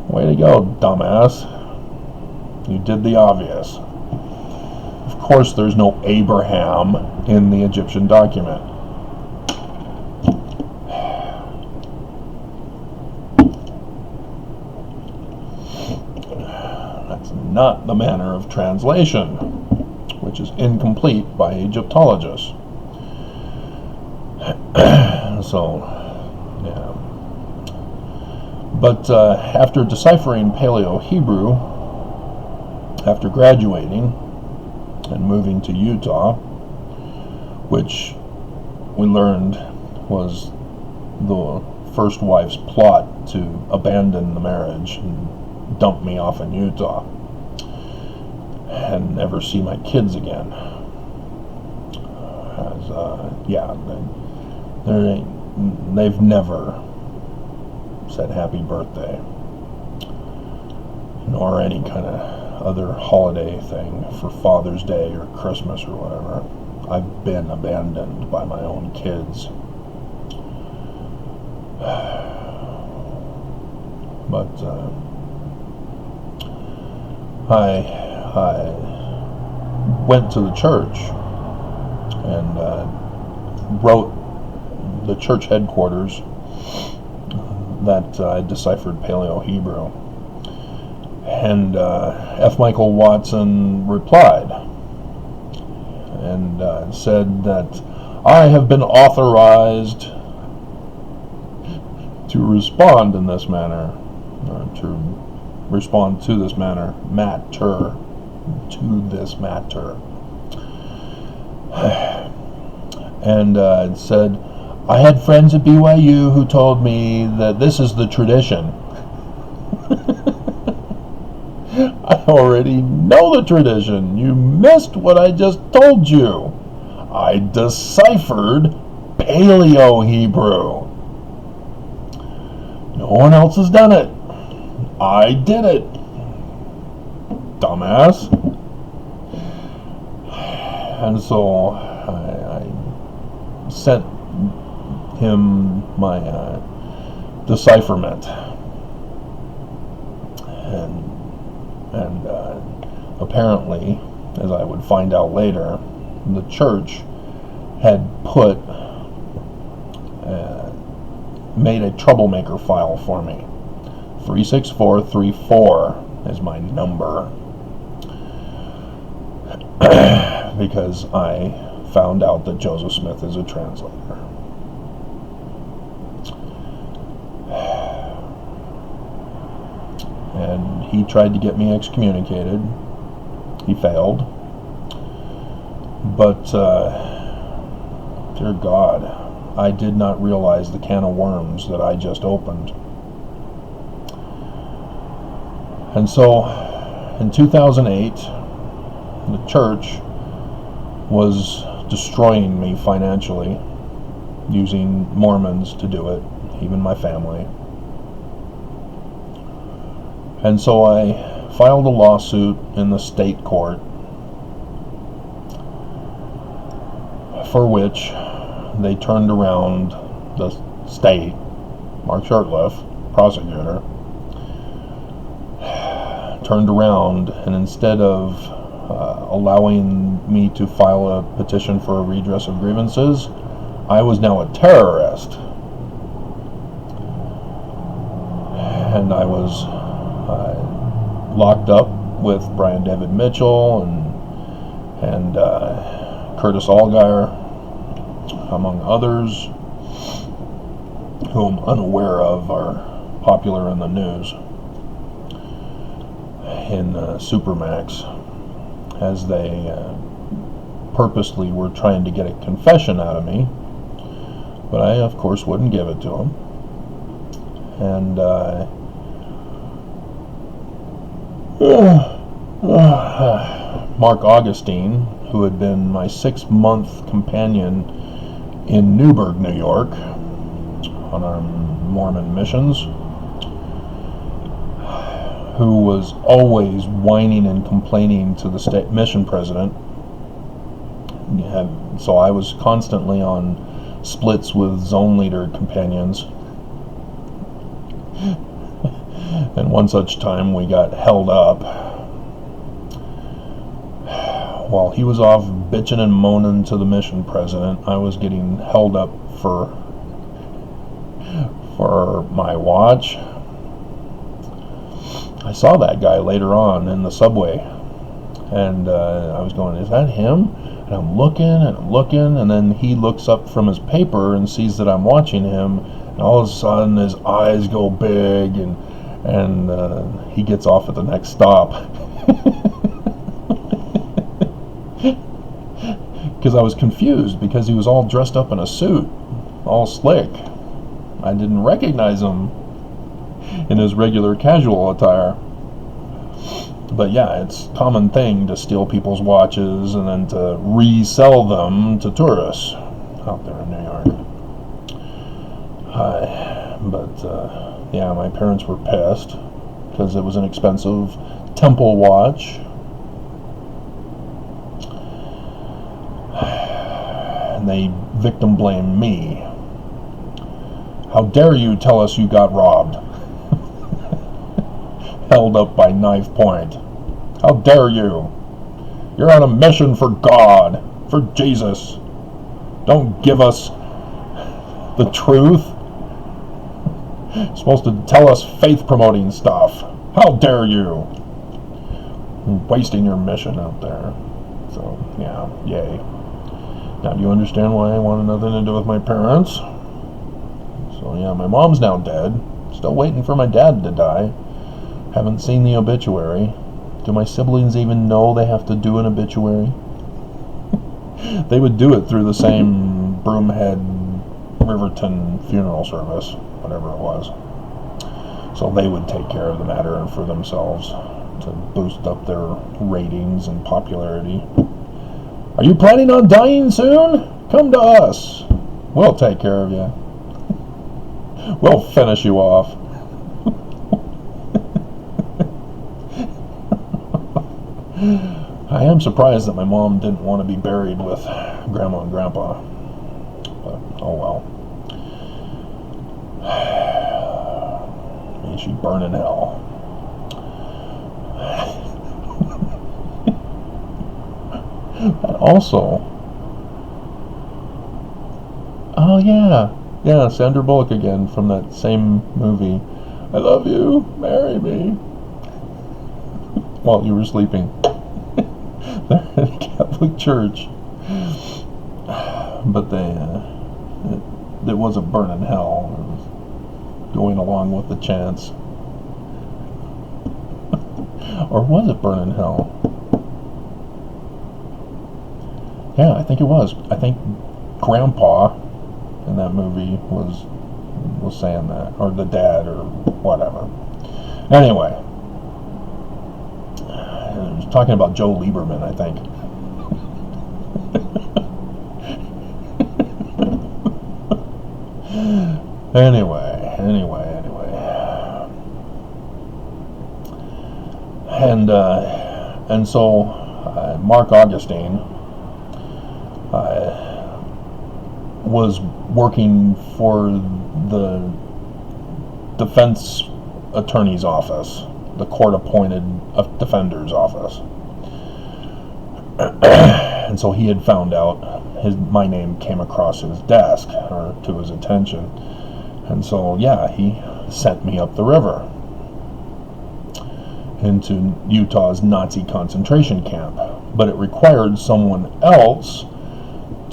Way to go, dumbass. You did the obvious. Of course there's no Abraham in the Egyptian document. That's not the manner of translation, which is incomplete by Egyptologists. So, yeah. But after deciphering Paleo-Hebrew, after graduating and moving to Utah, which we learned was the first wife's plot to abandon the marriage and dump me off in Utah and never see my kids again. They've never said happy birthday, nor any kind of other holiday thing for Father's Day or Christmas or whatever. I've been abandoned by my own kids. But I went to the church and wrote the church headquarters that I deciphered Paleo-Hebrew. And F. Michael Watson replied and said that I have been authorized to respond in this manner, or to respond to this matter, and said, I had friends at BYU who told me that this is the tradition. I already know the tradition. You missed what I just told you. I deciphered Paleo-Hebrew. No one else has done it. I did it. Dumbass. And so I sent him my decipherment, and apparently, as I would find out later, the church had made a troublemaker file for me. 36434 is my number, because I found out that Joseph Smith is a translator. And he tried to get me excommunicated. He failed. But, dear God, I did not realize the can of worms that I just opened. And so, in 2008, the church was destroying me financially, using Mormons to do it, even my family. And so I filed a lawsuit in the state court for which they turned around the state, Mark Shurtleff, prosecutor, turned around, and instead of allowing me to file a petition for a redress of grievances, I was now a terrorist. And I was locked up with Brian David Mitchell and Curtis Allgaier, among others, who I'm unaware of are popular in the news in Supermax, as they purposely were trying to get a confession out of me, but I, of course, wouldn't give it to them. And Mark Augustine, who had been my 6-month companion in Newburgh, New York, on our Mormon missions, who was always whining and complaining to the state mission president. So I was constantly on splits with zone leader companions. And one such time we got held up while he was off bitching and moaning to the mission president. I was getting held up for my watch. I saw that guy later on in the subway, and I was going, is that him? And I'm looking, and then he looks up from his paper and sees that I'm watching him, and all of a sudden his eyes go big, and he gets off at the next stop. Because I was confused, because he was all dressed up in a suit, all slick. I didn't recognize him in his regular casual attire. But yeah, it's a common thing to steal people's watches and then to resell them to tourists out there in New York. Yeah, my parents were pissed because it was an expensive temple watch. And they victim blamed me. How dare you tell us you got robbed? Held up by knife point. How dare you? You're on a mission for God, for Jesus. Don't give us the truth. You're supposed to tell us faith-promoting stuff. How dare you? You're wasting your mission out there. So, yeah, yay. Now, do you understand why I wanted nothing to do with my parents? So, yeah, my mom's now dead. Still waiting for my dad to die. Haven't seen the obituary. Do my siblings even know they have to do an obituary? They would do it through the same Broomhead, Riverton funeral service, whatever it was. So they would take care of the matter for themselves to boost up their ratings and popularity. Are you planning on dying soon? Come to us. We'll take care of you. We'll finish you off. I am surprised that my mom didn't want to be buried with Grandma and Grandpa. But, oh well. May she burn in hell. And also, oh yeah, Sandra Bullock again from that same movie. I love you, marry me. While you were sleeping. They're in a Catholic church. But it wasn't burning hell. It was going along with the chants. Or was it burning hell? Yeah, I think it was. I think Grandpa in that movie was saying that. Or the dad, or whatever. Anyway. I was talking about Joe Lieberman, I think. Anyway. And so Mark Augustine was working for the defense attorney's office, the court-appointed defender's office. And so he had found out my name came across his desk, or to his attention. And so, yeah, he sent me up the river into Utah's Nazi concentration camp. But it required someone else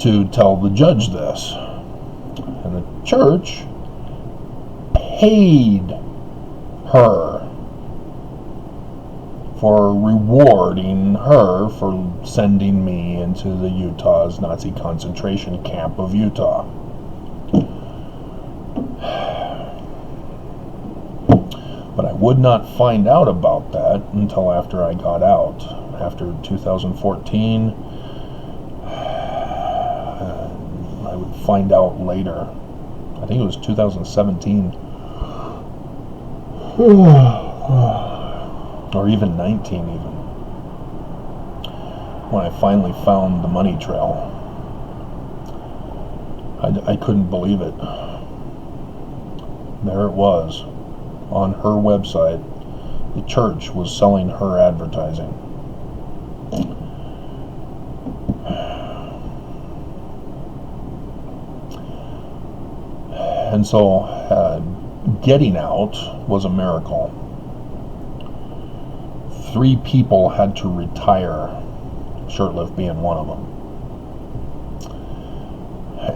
to tell the judge this. And the church paid her for rewarding her for sending me into the Utah's Nazi concentration camp of Utah. But I would not find out about that until after I got out. After 2014, I would find out later. I think it was 2017. Or even 19 even, when I finally found the money trail. I couldn't believe it. There it was, on her website. The church was selling her advertising. And so getting out was a miracle. 3 people had to retire, Shurtleff being one of them.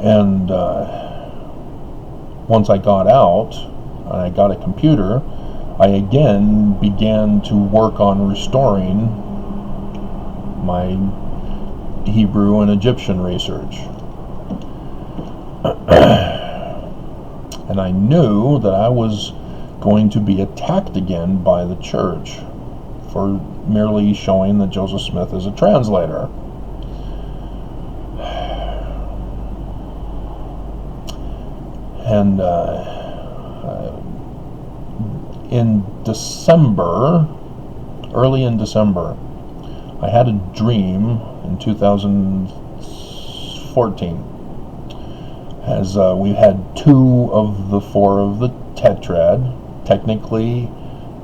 And once I got out, and I got a computer, I again began to work on restoring my Hebrew and Egyptian research. And I knew that I was going to be attacked again by the church for merely showing that Joseph Smith is a translator. And in December, early in December, I had a dream in 2014, as we had 2 of the 4 of the tetrad, technically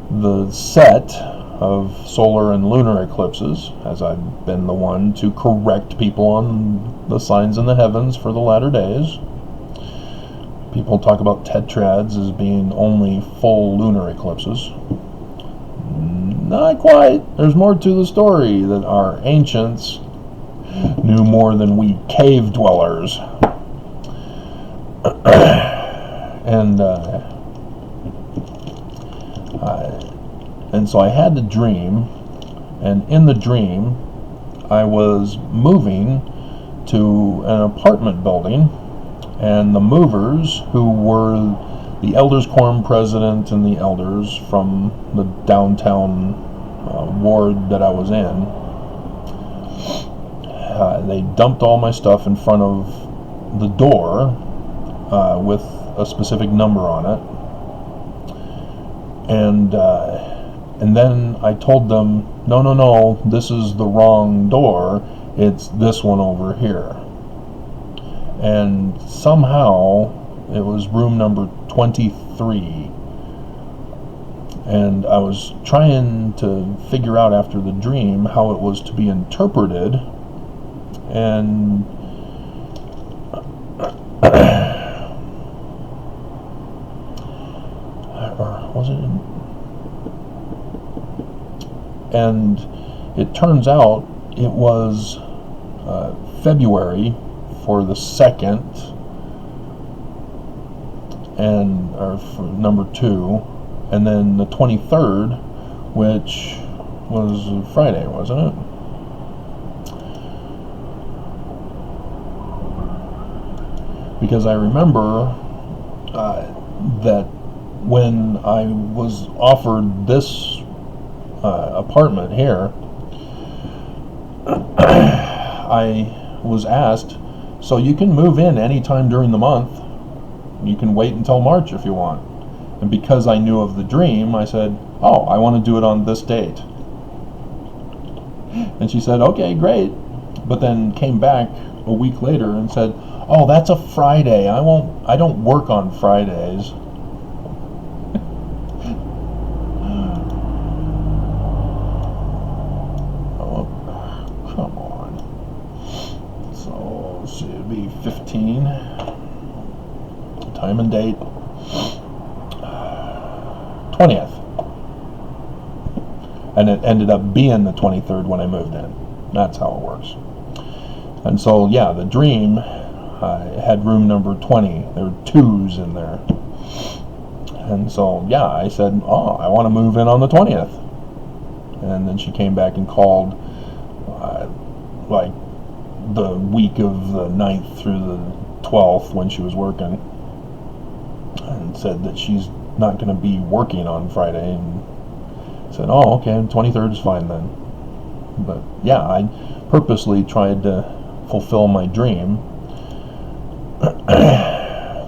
the set of solar and lunar eclipses, as I've been the one to correct people on the signs in the heavens for the latter days. People talk about tetrads as being only full lunar eclipses. Not quite. There's more to the story, that our ancients knew more than we cave dwellers. And so I had the dream, and in the dream I was moving to an apartment building, and the movers, who were the elders quorum president and the elders from the downtown ward that I was in, they dumped all my stuff in front of the door with a specific number on it, and then I told them, no, this is the wrong door, it's this one over here. And somehow it was room number 23, and I was trying to figure out after the dream how it was to be interpreted, and or was it? And it turns out it was February for the 2nd, and or for number 2, and then the 23rd, which was Friday, wasn't it? Because I remember that when I was offered this apartment here, I was asked, so you can move in anytime during the month. You can wait until March if you want. And because I knew of the dream, I said, oh, I want to do it on this date. And she said, okay, great. But then came back a week later and said, oh, that's a Friday. I don't work on Fridays. Oh, come on. So, let's see, it'd be 15. Time and date. 20th. And it ended up being the 23rd when I moved in. That's how it works. And so, yeah, the dream, I had room number 20. There were 2s in there. And so, yeah, I said, oh, I want to move in on the 20th. And then she came back and called, like, the week of the 9th through the 12th when she was working. And said that she's not going to be working on Friday. And said, oh, okay, 23rd is fine then. But, yeah, I purposely tried to fulfill my dream.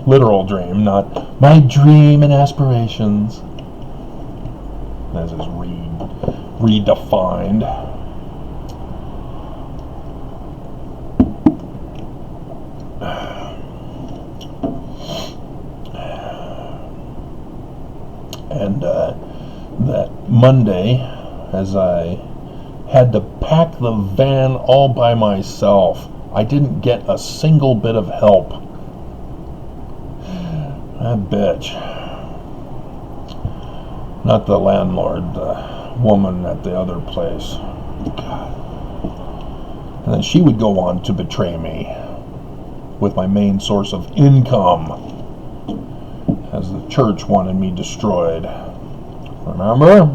Literal dream, not my dream and aspirations, as is redefined. And that Monday, as I had to pack the van all by myself, I didn't get a single bit of help. That bitch. Not the landlord, the woman at the other place. God. And then she would go on to betray me with my main source of income, as the church wanted me destroyed. Remember?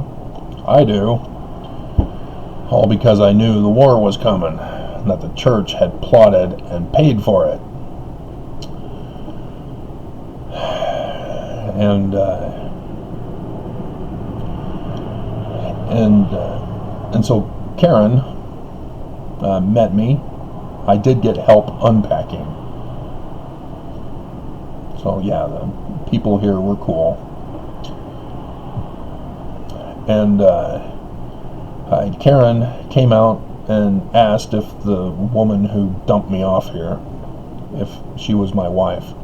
I do. All because I knew the war was coming, and that the church had plotted and paid for it. And so Karen met me. I did get help unpacking. So yeah, the people here were cool. And Karen came out and asked if the woman who dumped me off here, if she was my wife.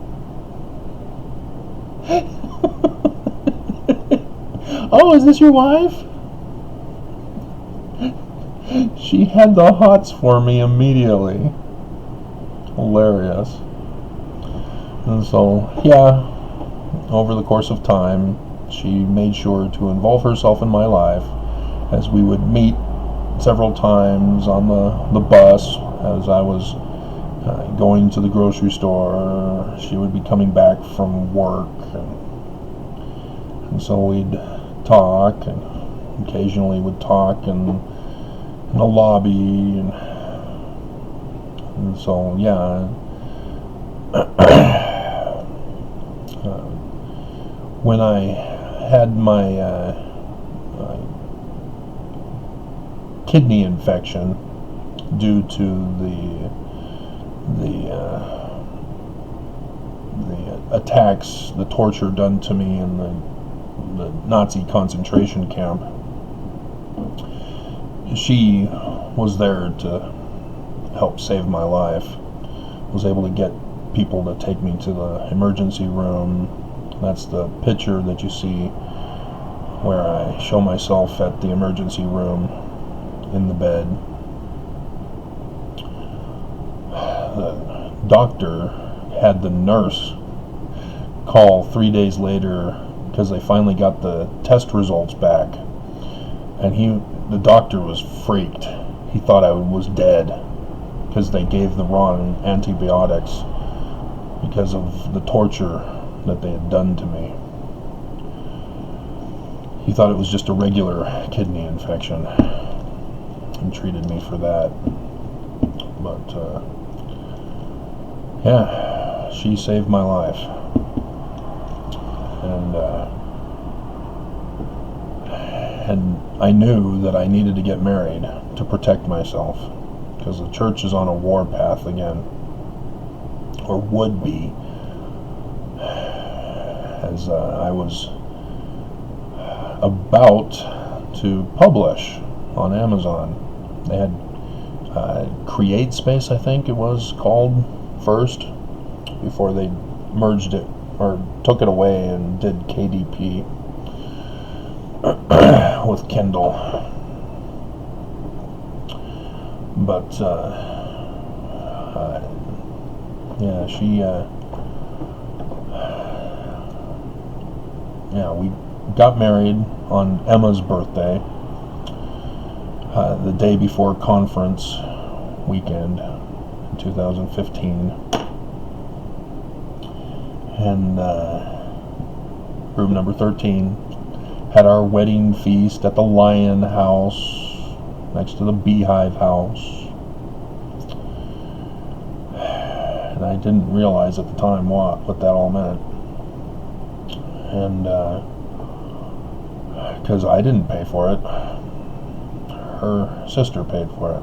Oh, is this your wife? She had the hots for me immediately. Hilarious. And so, yeah, over the course of time, she made sure to involve herself in my life, as we would meet several times on the bus as I was going to the grocery store. She would be coming back from work, and so we'd talk, and occasionally would talk in the lobby, and so yeah. When I had my kidney infection due to the attacks, the torture done to me in the Nazi concentration camp, she was there to help save my life. Was able to get people to take me to the emergency room. That's the picture that you see where I show myself at the emergency room in the bed. The doctor had the nurse call 3 days later because they finally got the test results back, and the doctor was freaked. He thought I was dead because they gave the wrong antibiotics because of the torture that they had done to me. He thought it was just a regular kidney infection and treated me for that. But yeah, she saved my life. And I knew that I needed to get married to protect myself, because the church is on a war path again, or would be, as I was about to publish on Amazon They had Create Space, I think it was called first, before they merged it or took it away and did KDP with Kindle. But yeah, we got married on Emma's birthday, the day before conference weekend in 2015. And group number 13 had our wedding feast at the Lion House next to the Beehive House. And I didn't realize at the time what that all meant. And because I didn't pay for it, her sister paid for it.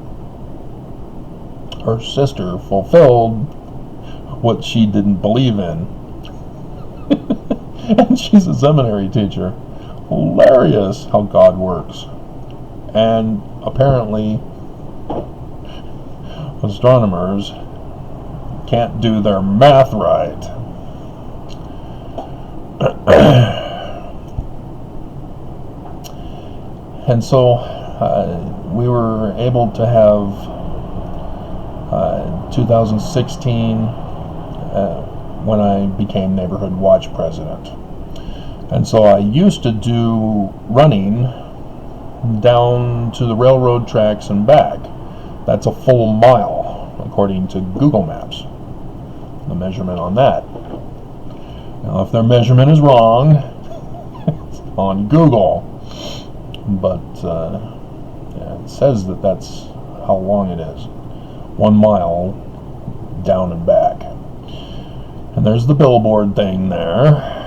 Her sister fulfilled what she didn't believe in. And she's a seminary teacher. Hilarious how God works. And apparently astronomers can't do their math right. And so we were able to have 2016 when I became Neighborhood Watch President. And so I used to do running down to the railroad tracks and back. That's a full mile, according to Google Maps, the measurement on that. Now, if their measurement is wrong, it's on Google. But it says that that's how long it is. 1 mile down and back. And there's the billboard thing there.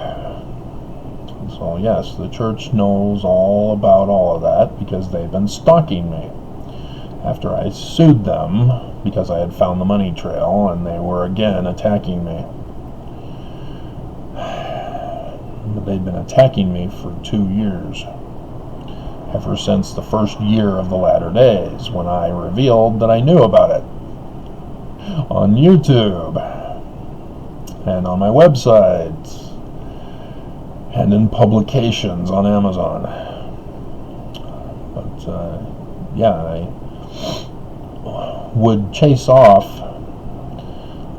So yes, the church knows all about all of that because they've been stalking me. After I sued them because I had found the money trail and they were again attacking me. But they'd been attacking me for 2 years. Ever since the first year of the latter days, when I revealed that I knew about it. On YouTube. And on my website. And in publications on Amazon. But I would chase off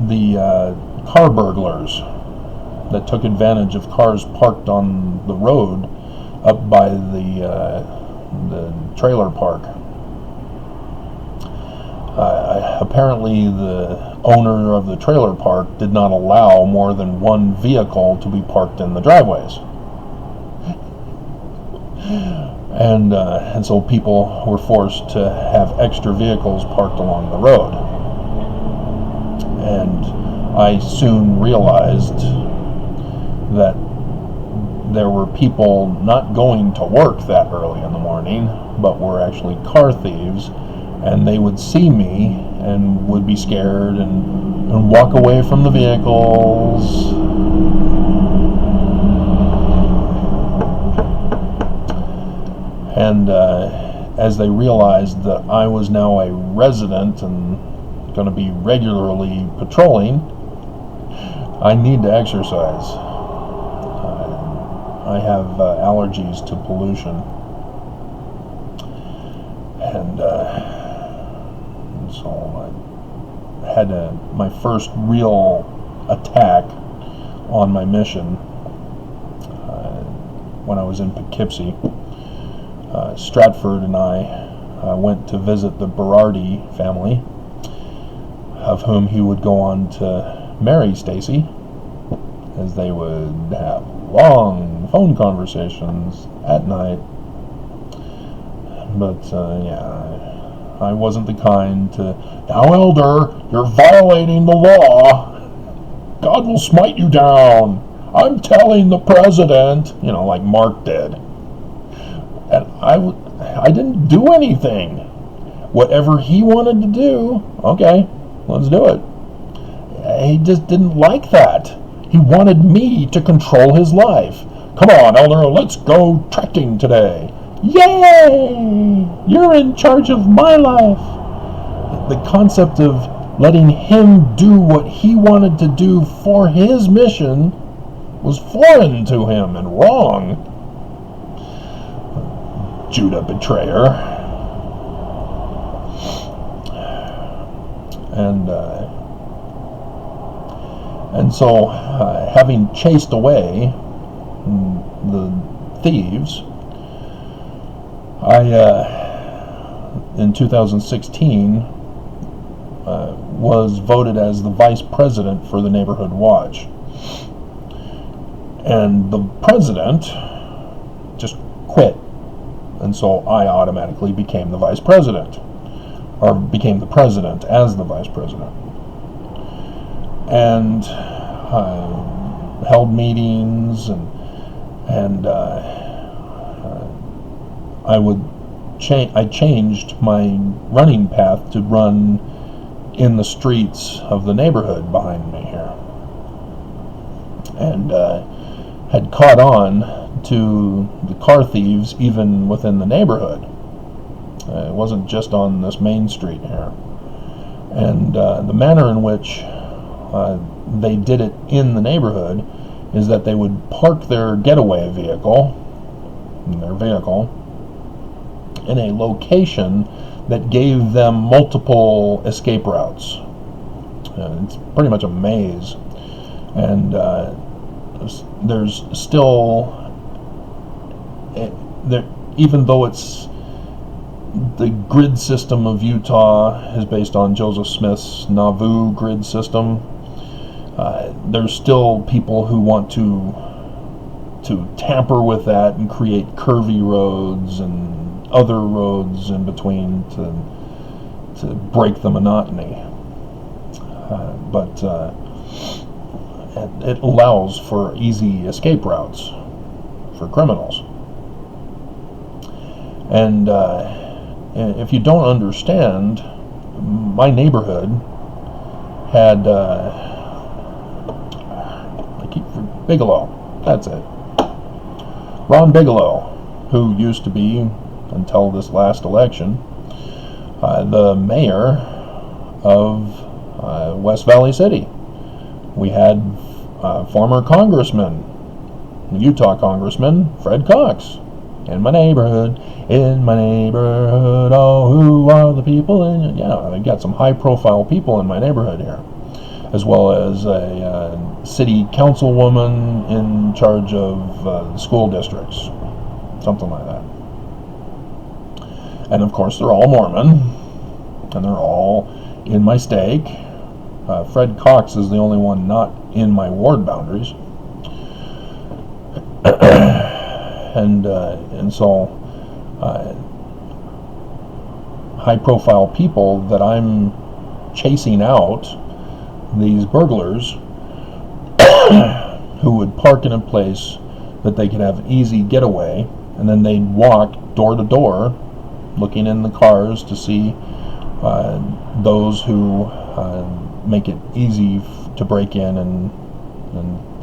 the car burglars that took advantage of cars parked on the road up by the trailer park. Apparently the owner of the trailer park did not allow more than one vehicle to be parked in the driveways. And so people were forced to have extra vehicles parked along the road. And I soon realized that there were people not going to work that early in the morning, but were actually car thieves, and they would see me and would be scared and walk away from the vehicles. And as they realized that I was now a resident and going to be regularly patrolling, I need to exercise. I have allergies to pollution. And so I had my first real attack on my mission when I was in Poughkeepsie. Stratford and I went to visit the Berardi family, of whom he would go on to marry Stacy, as they would have long phone conversations at night. But I wasn't the kind to, "Now, Elder, you're violating the law. God will smite you down. I'm telling the president," like Mark did. And I didn't do anything. Whatever he wanted to do, okay, let's do it. He just didn't like that. He wanted me to control his life. "Come on, Elder, let's go trekking today. Yay! You're in charge of my life. The concept of letting him do what he wanted to do for his mission was foreign to him and wrong. Judah betrayer. And so, having chased away the thieves, in 2016, was voted as the vice president for the Neighborhood Watch. And the president just quit. And so I automatically became the vice president, or became the president as the vice president. And held meetings, and I changed my running path to run in the streets of the neighborhood behind me here, and had caught on to the car thieves even within the neighborhood. It wasn't just on this main street here. And the manner in which they did it in the neighborhood is that they would park their getaway vehicle, in a location that gave them multiple escape routes. It's pretty much a maze. And there's still, even though it's the grid system of Utah is based on Joseph Smith's Nauvoo grid system, there's still people who want to tamper with that and create curvy roads and other roads in between to break the monotony. But it allows for easy escape routes for criminals. And if you don't understand, my neighborhood had Bigelow, that's it. Ron Bigelow, who used to be, until this last election, the mayor of West Valley City. We had former congressman, Utah Congressman Fred Cox, in my neighborhood, oh, who are the people in, I got some high-profile people in my neighborhood here, as well as a city councilwoman in charge of the school districts, something like that. And of course, they're all Mormon, and they're all in my stake. Fred Cox is the only one not in my ward boundaries. And so high-profile people that I'm chasing out, these burglars, who would park in a place that they could have an easy getaway, and then they'd walk door to door, looking in the cars to see those who make it easy to break in and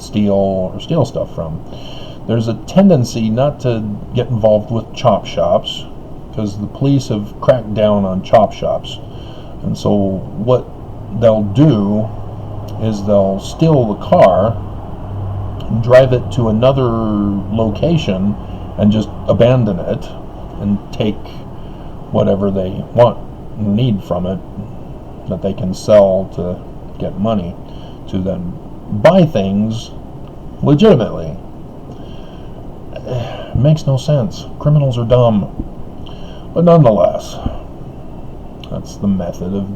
steal stuff from. There's a tendency not to get involved with chop shops, because the police have cracked down on chop shops. And so what they'll do is they'll steal the car, drive it to another location, and just abandon it and take whatever they need from it that they can sell to get money, to then buy things legitimately. It makes no sense. Criminals are dumb. But nonetheless, that's the method of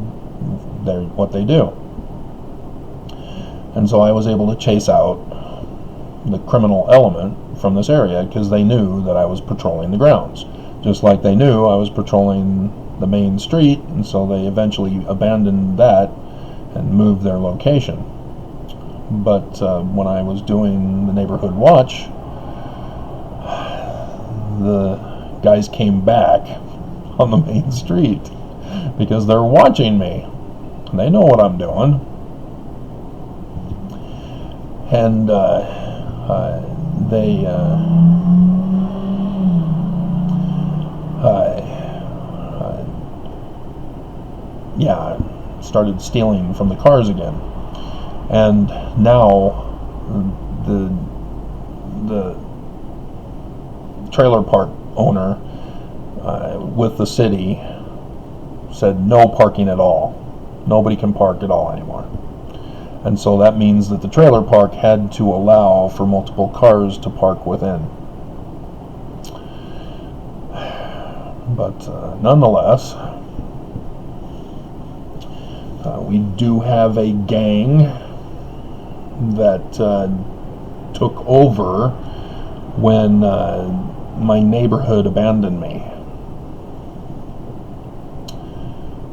what they do. And so I was able to chase out the criminal element from this area, because they knew that I was patrolling the grounds. Just like they knew I was patrolling the main street, and so they eventually abandoned that and moved their location. But when I was doing the neighborhood watch, the guys came back on the main street because they're watching me. They know what I'm doing. And started stealing from the cars again. And now the trailer park owner with the city said no parking at all. Nobody can park at all anymore. And so that means that the trailer park had to allow for multiple cars to park within. But nonetheless, we do have a gang that took over when my neighborhood abandoned me.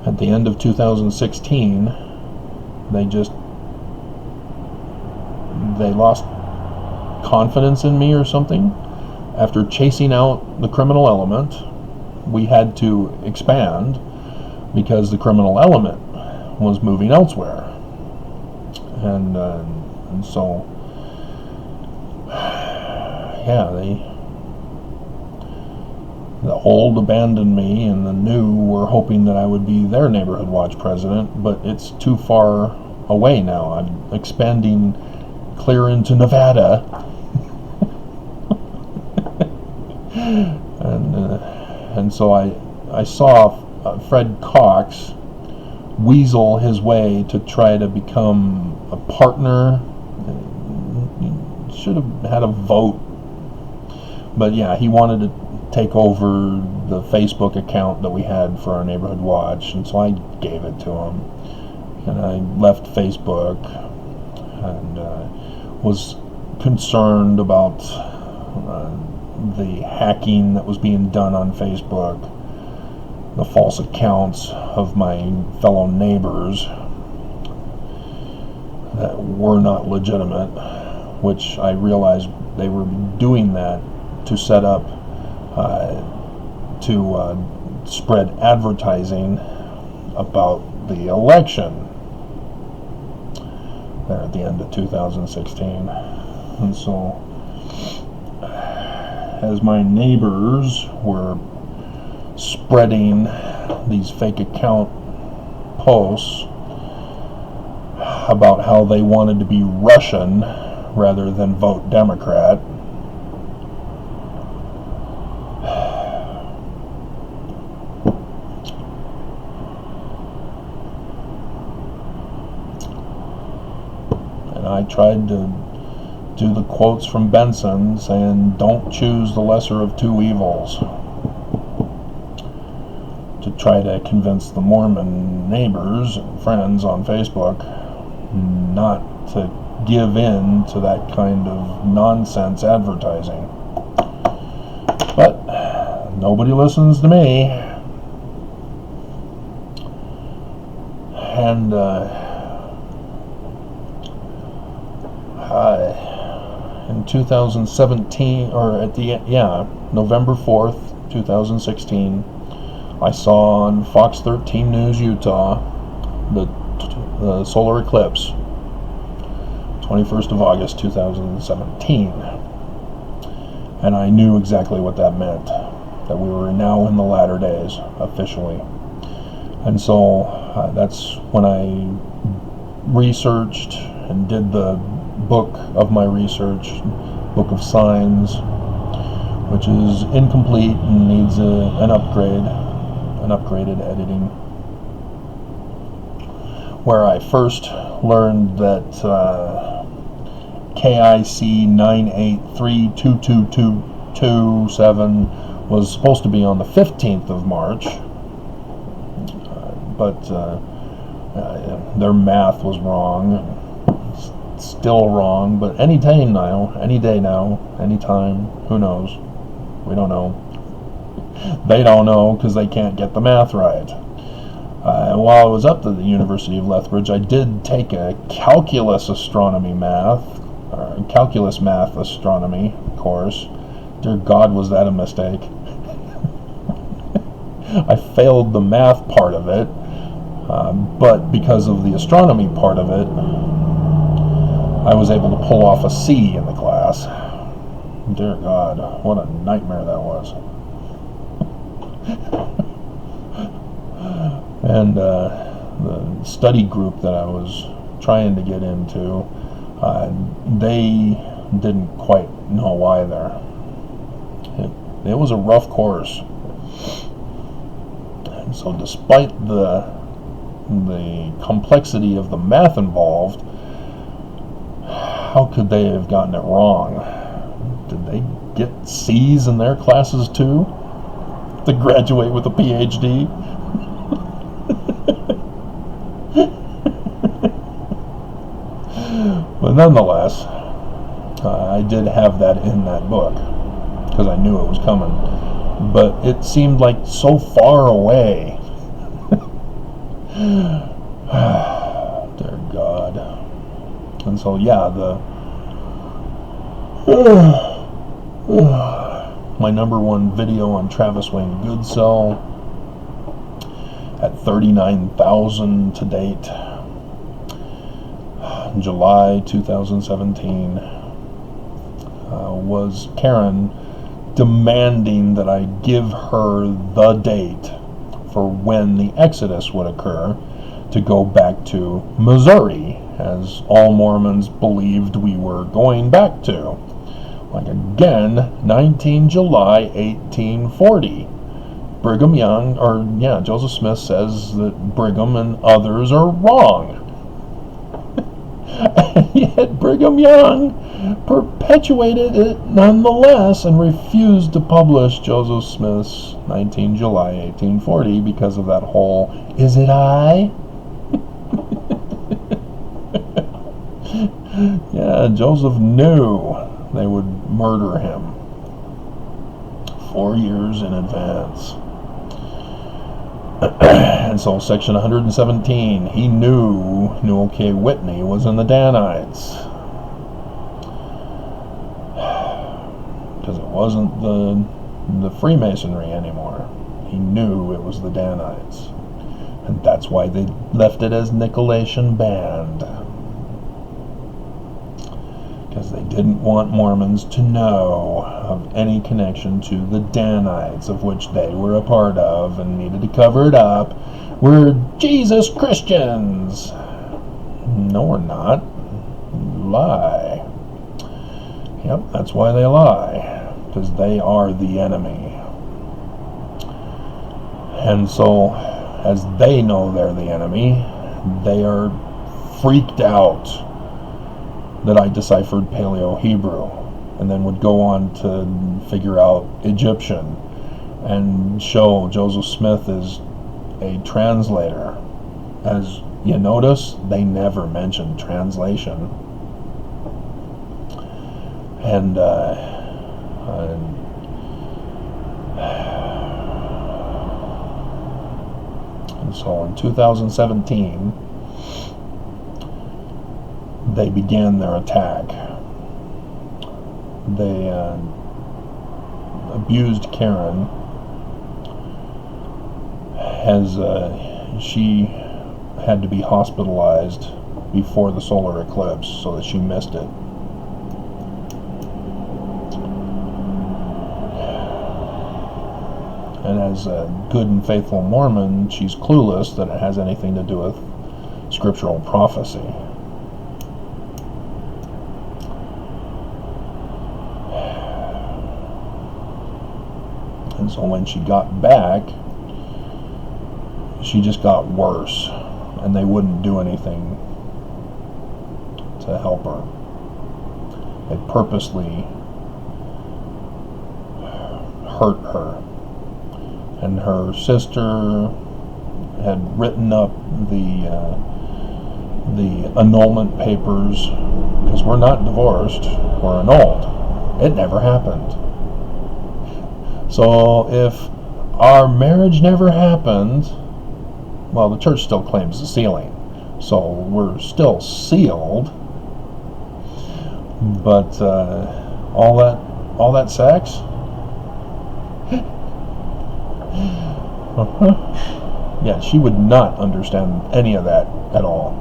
At the end of 2016, they lost confidence in me or something. After chasing out the criminal element, we had to expand because the criminal element was moving elsewhere. And so, the old abandoned me, and the new were hoping that I would be their neighborhood watch president, but it's too far away now. I'm expanding clear into Nevada. And so I saw Fred Cox weasel his way to try to become a partner. He should have had a vote. But yeah, he wanted to take over the Facebook account that we had for our neighborhood watch, and so I gave it to him. And I left Facebook and was concerned about the hacking that was being done on Facebook, the false accounts of my fellow neighbors that were not legitimate, which I realized they were doing that to set up to spread advertising about the election there at the end of 2016. And so, as my neighbors were spreading these fake account posts about how they wanted to be Russian rather than vote Democrat, and I tried to do the quotes from Benson saying, "Don't choose the lesser of two evils," to try to convince the Mormon neighbors and friends on Facebook not to give in to that kind of nonsense advertising. But nobody listens to me. And in 2017, or at the November 4th, 2016, I saw on Fox 13 News Utah the solar eclipse, 21st of August 2017, and I knew exactly what that meant, that we were now in the latter days officially. And so that's when I researched and did the book of my research, Book of Signs, which is incomplete and needs an upgraded editing, where I first learned that KIC 9832227 was supposed to be on the 15th of March, but their math was wrong. Still wrong, but any day now, anytime, who knows? We don't know. They don't know because they can't get the math right. While I was up to the University of Lethbridge, I did take a calculus math astronomy course. Dear God, was that a mistake? I failed the math part of it, but because of the astronomy part of it, I was able to pull off a C in the class. Dear God, what a nightmare that was. And study group that I was trying to get into, they didn't quite know why there. It was a rough course. And so despite the complexity of the math involved, how could they have gotten it wrong? Did they get C's in their classes too? To graduate with a PhD? But nonetheless, I did have that in that book, because I knew it was coming. But it seemed like so far away. Dear God. And so, yeah, my number one video on Travis Wayne Goodsell at 39,000 to date. July 2017 was Karen demanding that I give her the date for when the Exodus would occur to go back to Missouri, as all Mormons believed we were going back to. Like again, 19 July 1840. Brigham Young, Joseph Smith says that Brigham and others are wrong. And yet Brigham Young perpetuated it nonetheless and refused to publish Joseph Smith's 19 July 1840 because of that whole, is it I? Yeah, Joseph knew they would murder him 4 years in advance. And so section 117, he knew Newell K. Whitney was in the Danites, because it wasn't the Freemasonry anymore. He knew it was the Danites, and that's why they left it as Nicolaitan Band, because they didn't want Mormons to know of any connection to the Danites, of which they were a part of and needed to cover it up. We're Jesus Christians. No, we're not. Lie. Yep, that's why they lie, because they are the enemy. And so, as they know they're the enemy, they are freaked out that I deciphered Paleo-Hebrew, and then would go on to figure out Egyptian, and show Joseph Smith as a translator. As you notice, they never mentioned translation. And so in 2017, they began their attack. They abused Karen as she had to be hospitalized before the solar eclipse so that she missed it. And as a good and faithful Mormon, she's clueless that it has anything to do with scriptural prophecy. And so when she got back, she just got worse, and they wouldn't do anything to help her. They purposely hurt her. And her sister had written up the annulment papers, because we're not divorced, we're annulled. It never happened. So if our marriage never happened, well, the church still claims the sealing, so we're still sealed. But all that sex. Yeah, she would not understand any of that at all.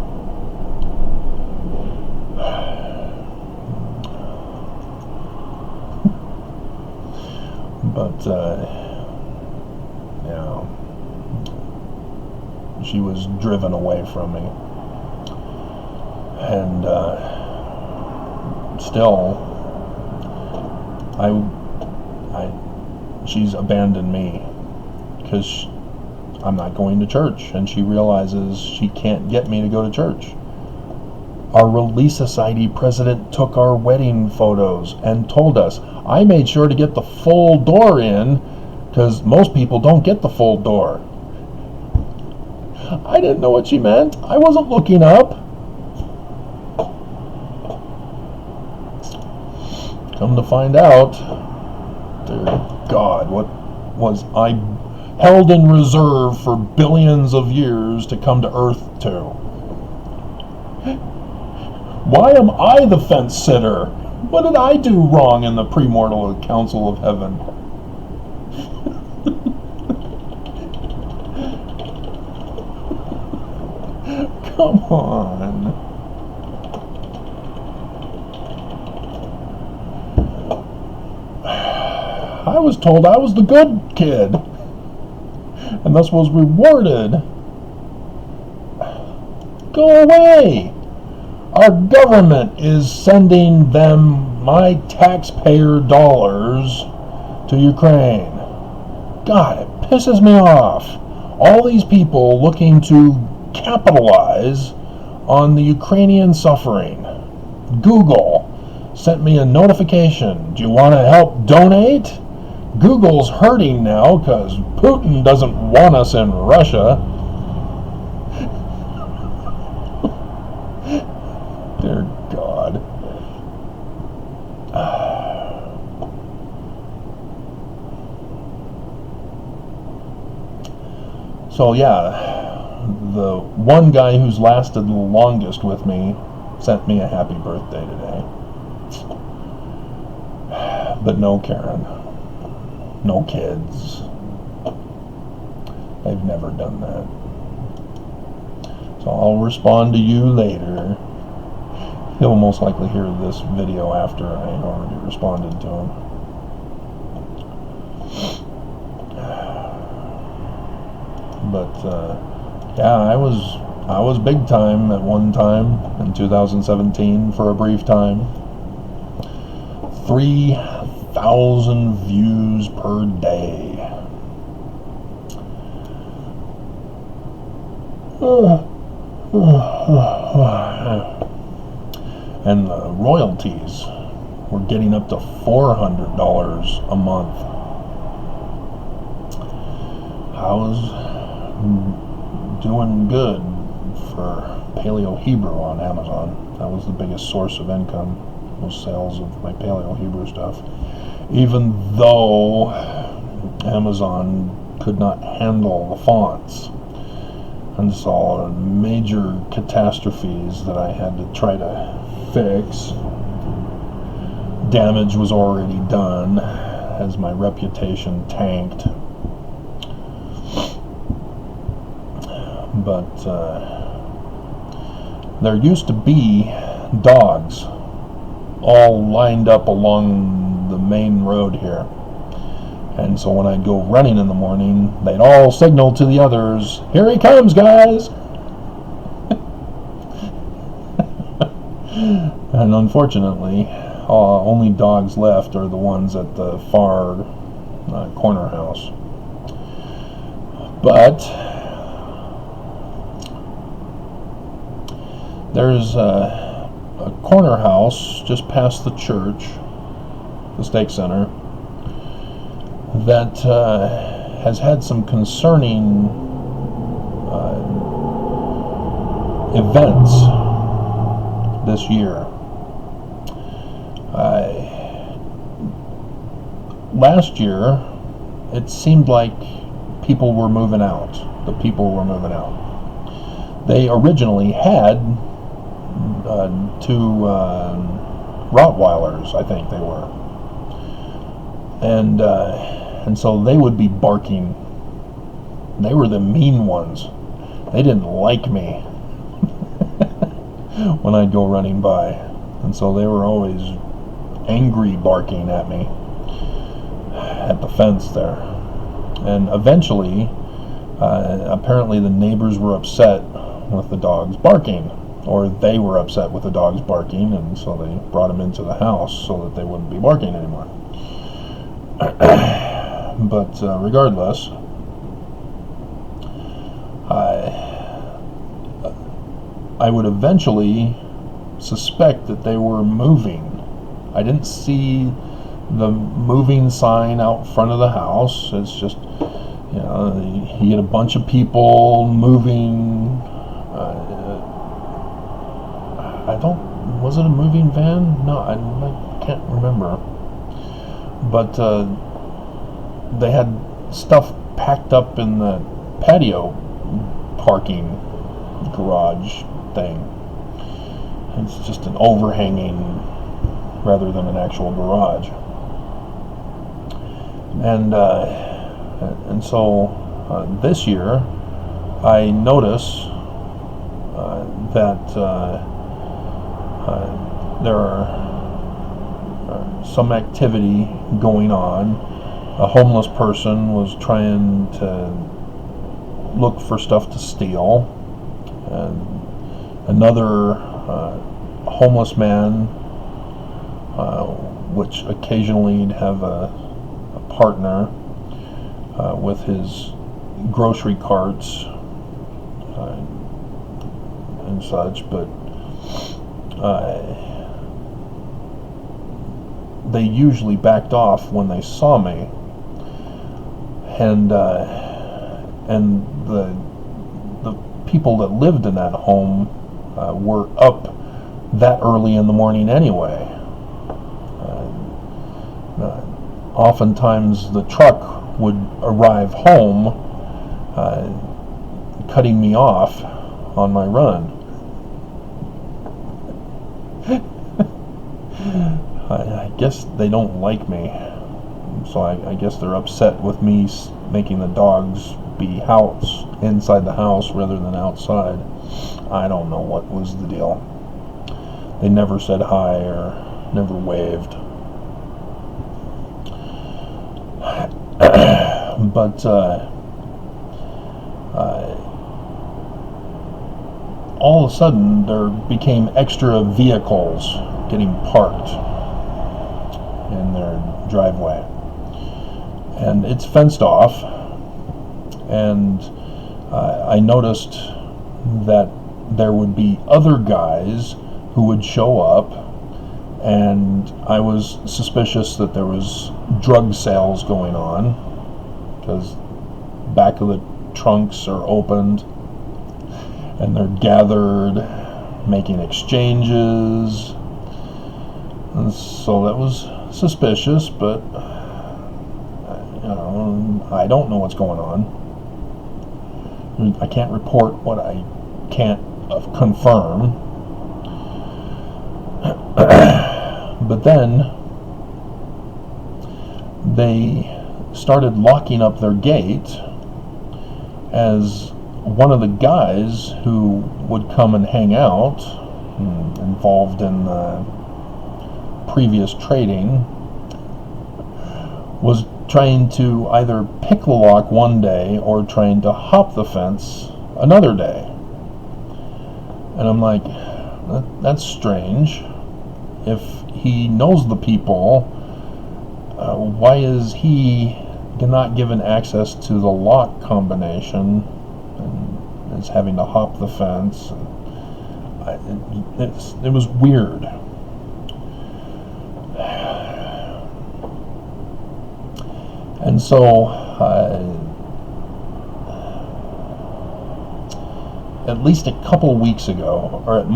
But she was driven away from me. And still, she's abandoned me because I'm not going to church, and she realizes she can't get me to go to church. Our Relief Society president took our wedding photos and told us. I made sure to get the full door in because most people don't get the full door. I didn't know what she meant. I wasn't looking up. Come to find out, dear God, what was I held in reserve for billions of years to come to Earth to? Why am I the fence sitter? What did I do wrong in the premortal council of heaven? Come on. I was told I was the good kid, and thus was rewarded. Go away! Our government is sending them my taxpayer dollars to Ukraine. God, it pisses me off. All these people looking to capitalize on the Ukrainian suffering. Google sent me a notification. Do you want to help donate? Google's hurting now because Putin doesn't want us in Russia. Dear God. So yeah, the one guy who's lasted the longest with me sent me a happy birthday today. But no Karen. No kids. They've never done that. So I'll respond to you later. He'll most likely hear this video after I already responded to him. But yeah, I was big time at one time in 2017 for a brief time. 3,000 views per day. And the royalties were getting up to $400 a month. I was doing good for Paleo Hebrew on Amazon. That was the biggest source of income, was sales of my Paleo Hebrew stuff. Even though Amazon could not handle the fonts and saw major catastrophes that I had to try to fix. Damage was already done as my reputation tanked. But there used to be dogs all lined up along the main road here. And so when I'd go running in the morning, they'd all signal to the others, "Here he comes, guys!" And unfortunately, only dogs left are the ones at the far corner house. But there's a corner house just past the church, the stake center, that has had some concerning events this year. Last year, it seemed like people were moving out. The people were moving out. They originally had two Rottweilers, I think they were. And so they would be barking. They were the mean ones. They didn't like me when I'd go running by. And so they were always angry barking at me at the fence there. And eventually, Apparently the neighbors were upset with the dogs barking, or they were upset with the dogs barking, and so they brought them into the house so that they wouldn't be barking anymore. But regardless, I would eventually suspect that they were moving. I didn't see the moving sign out front of the house. It's just, you get a bunch of people moving. Was it a moving van? No, I can't remember. But they had stuff packed up in the patio parking garage thing. It's just an overhanging rather than an actual garage. And so this year I notice that there are some activity going on. A homeless person was trying to look for stuff to steal, and another homeless man, which occasionally would have a partner with his grocery carts and such, but they usually backed off when they saw me, and the people that lived in that home were up that early in the morning anyway. Oftentimes the truck would arrive home, cutting me off on my run. I guess they don't like me, so I guess they're upset with me making the dogs be inside the house rather than outside. I don't know what was the deal. They never said hi or never waved. But all of a sudden there became extra vehicles getting parked in their driveway, and it's fenced off, and I noticed that there would be other guys who would show up, and I was suspicious that there was drug sales going on, because back of the trunks are opened and they're gathered making exchanges, and so that was suspicious. But I don't know what's going on. I can't report what I can't confirm. But then they started locking up their gate, as one of the guys who would come and hang out, involved in previous trading, was trying to either pick the lock one day or trying to hop the fence another day. And I'm like, that's strange. If he knows the people, why is he not given access to the lock combination and is having to hop the fence? It was weird. And so at least a couple weeks ago, or at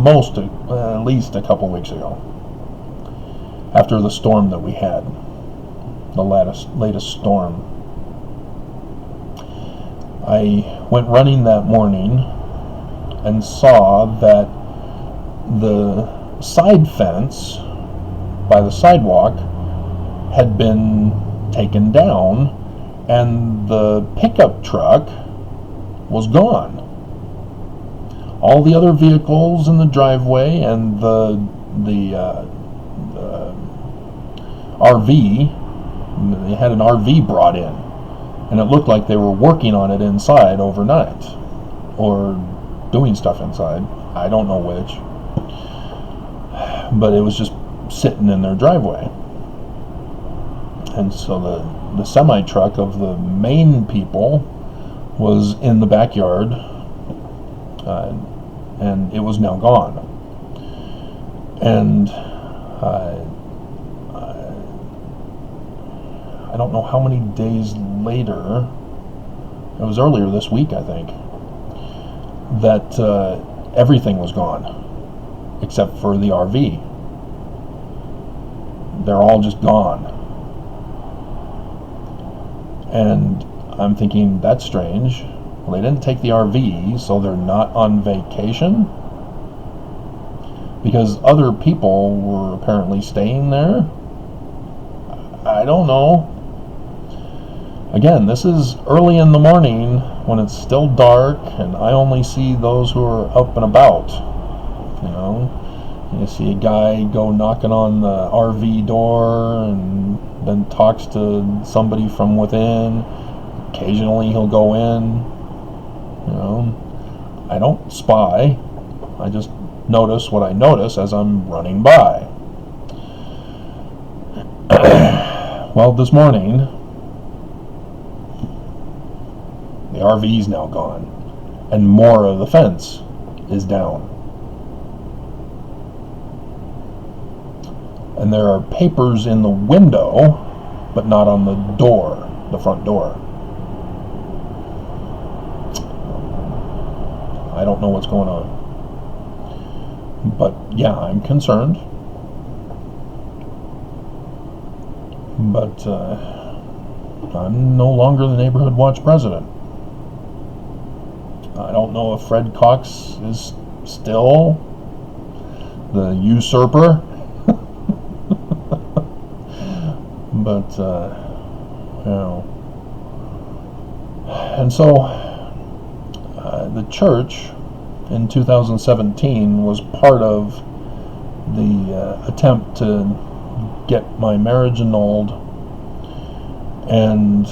least a couple weeks ago, after the storm that we had, the latest storm, I went running that morning and saw that the side fence by the sidewalk had been taken down, and the pickup truck was gone. All the other vehicles in the driveway and the RV, they had an RV brought in, And it looked like they were working on it inside overnight, or doing stuff inside. I don't know which. But it was just sitting in their driveway. And so the semi-truck of the main people was in the backyard, and it was now gone. And I don't know how many days later, it was earlier this week, I think, that everything was gone except for the RV. They're all just gone. And I'm thinking, that's strange. Well, they didn't take the RV, so they're not on vacation? Because other people were apparently staying there? I don't know. Again, this is early in the morning when it's still dark, and I only see those who are up and about. You know, you see a guy go knocking on the RV door and then talks to somebody from within. Occasionally he'll go in. You know, I don't spy. I just notice what I notice as I'm running by. Well, this morning, the RV's now gone, and more of the fence is down. And there are papers in the window, but not on the door, the front door. I don't know what's going on. But yeah, I'm concerned. But I'm no longer the neighborhood watch president. I don't know if Fred Cox is still the usurper. But, you know. And so, the church in 2017 was part of the attempt to get my marriage annulled and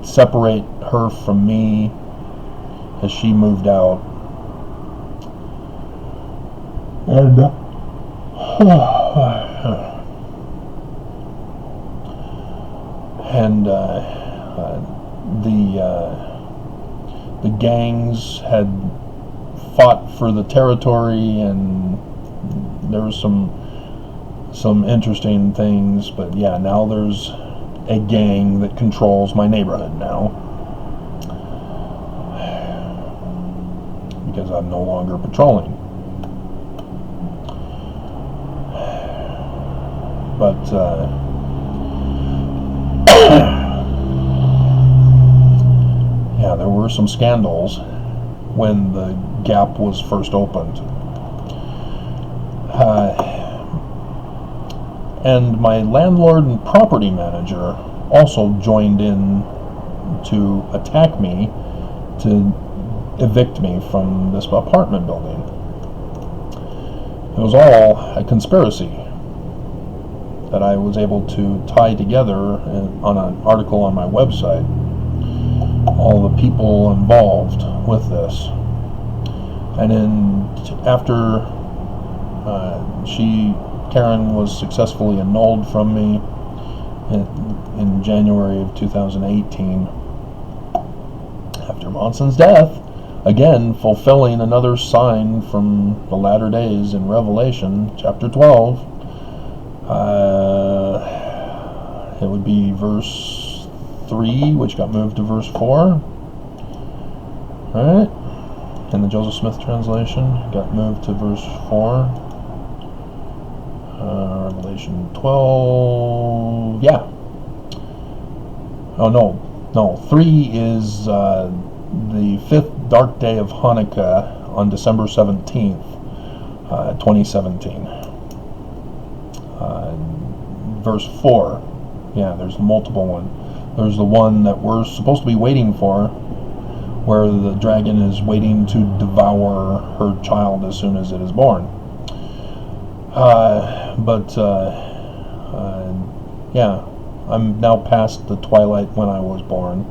separate her from me as she moved out. And the gangs had fought for the territory, and there was some interesting things. But yeah, now there's a gang that controls my neighborhood now, because I'm no longer patrolling. But yeah, there were some scandals when the Gap was first opened. And my landlord and property manager also joined in to attack me, to evict me from this apartment building. It was all a conspiracy that I was able to tie together on an article on my website. All the people involved with this. And then after Karen was successfully annulled from me in January of 2018, after Monson's death, again fulfilling another sign from the latter days in Revelation chapter 12, it would be verse 3, which got moved to verse 4, right? In the Joseph Smith translation, got moved to verse 4. Revelation 12, yeah. Oh, no, 3 is the 5th dark day of Hanukkah on December 17th, 2017. Verse 4, yeah, there's multiple ones. There's the one that we're supposed to be waiting for, where the dragon is waiting to devour her child as soon as it is born. Yeah, I'm now past the twilight when I was born.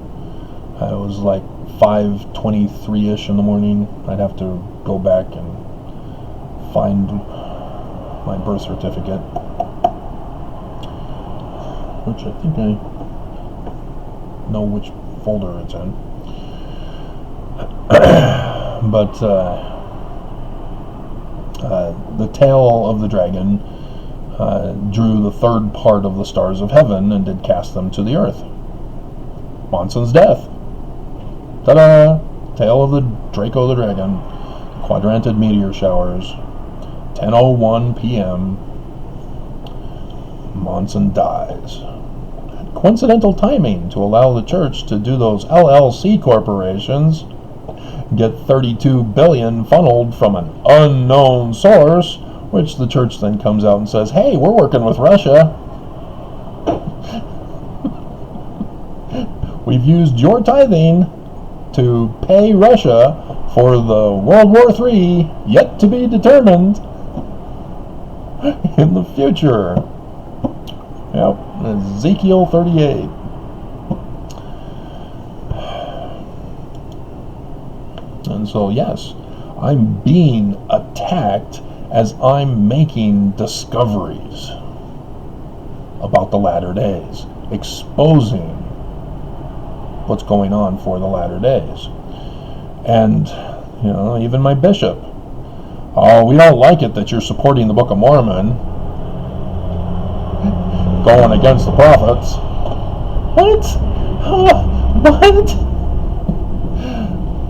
I was like 5:23-ish in the morning. I'd have to go back and find my birth certificate, which I think I know which folder it's in. But the tail of the dragon drew the third part of the stars of heaven and did cast them to the earth. Monson's death. Ta-da! Tail of the Draco the Dragon. Quadranted meteor showers. 10:01 p.m. Monson dies. Coincidental timing to allow the church to do those LLC corporations get $32 billion funneled from an unknown source, which the church then comes out and says, hey, we're working with Russia. We've used your tithing to pay Russia for the World War III yet to be determined in the future. Yep, Ezekiel 38. And so, yes, I'm being attacked as I'm making discoveries about the latter days, exposing what's going on for the latter days. And, even my bishop, oh, we don't like it that you're supporting the Book of Mormon, going against the prophets. What? What?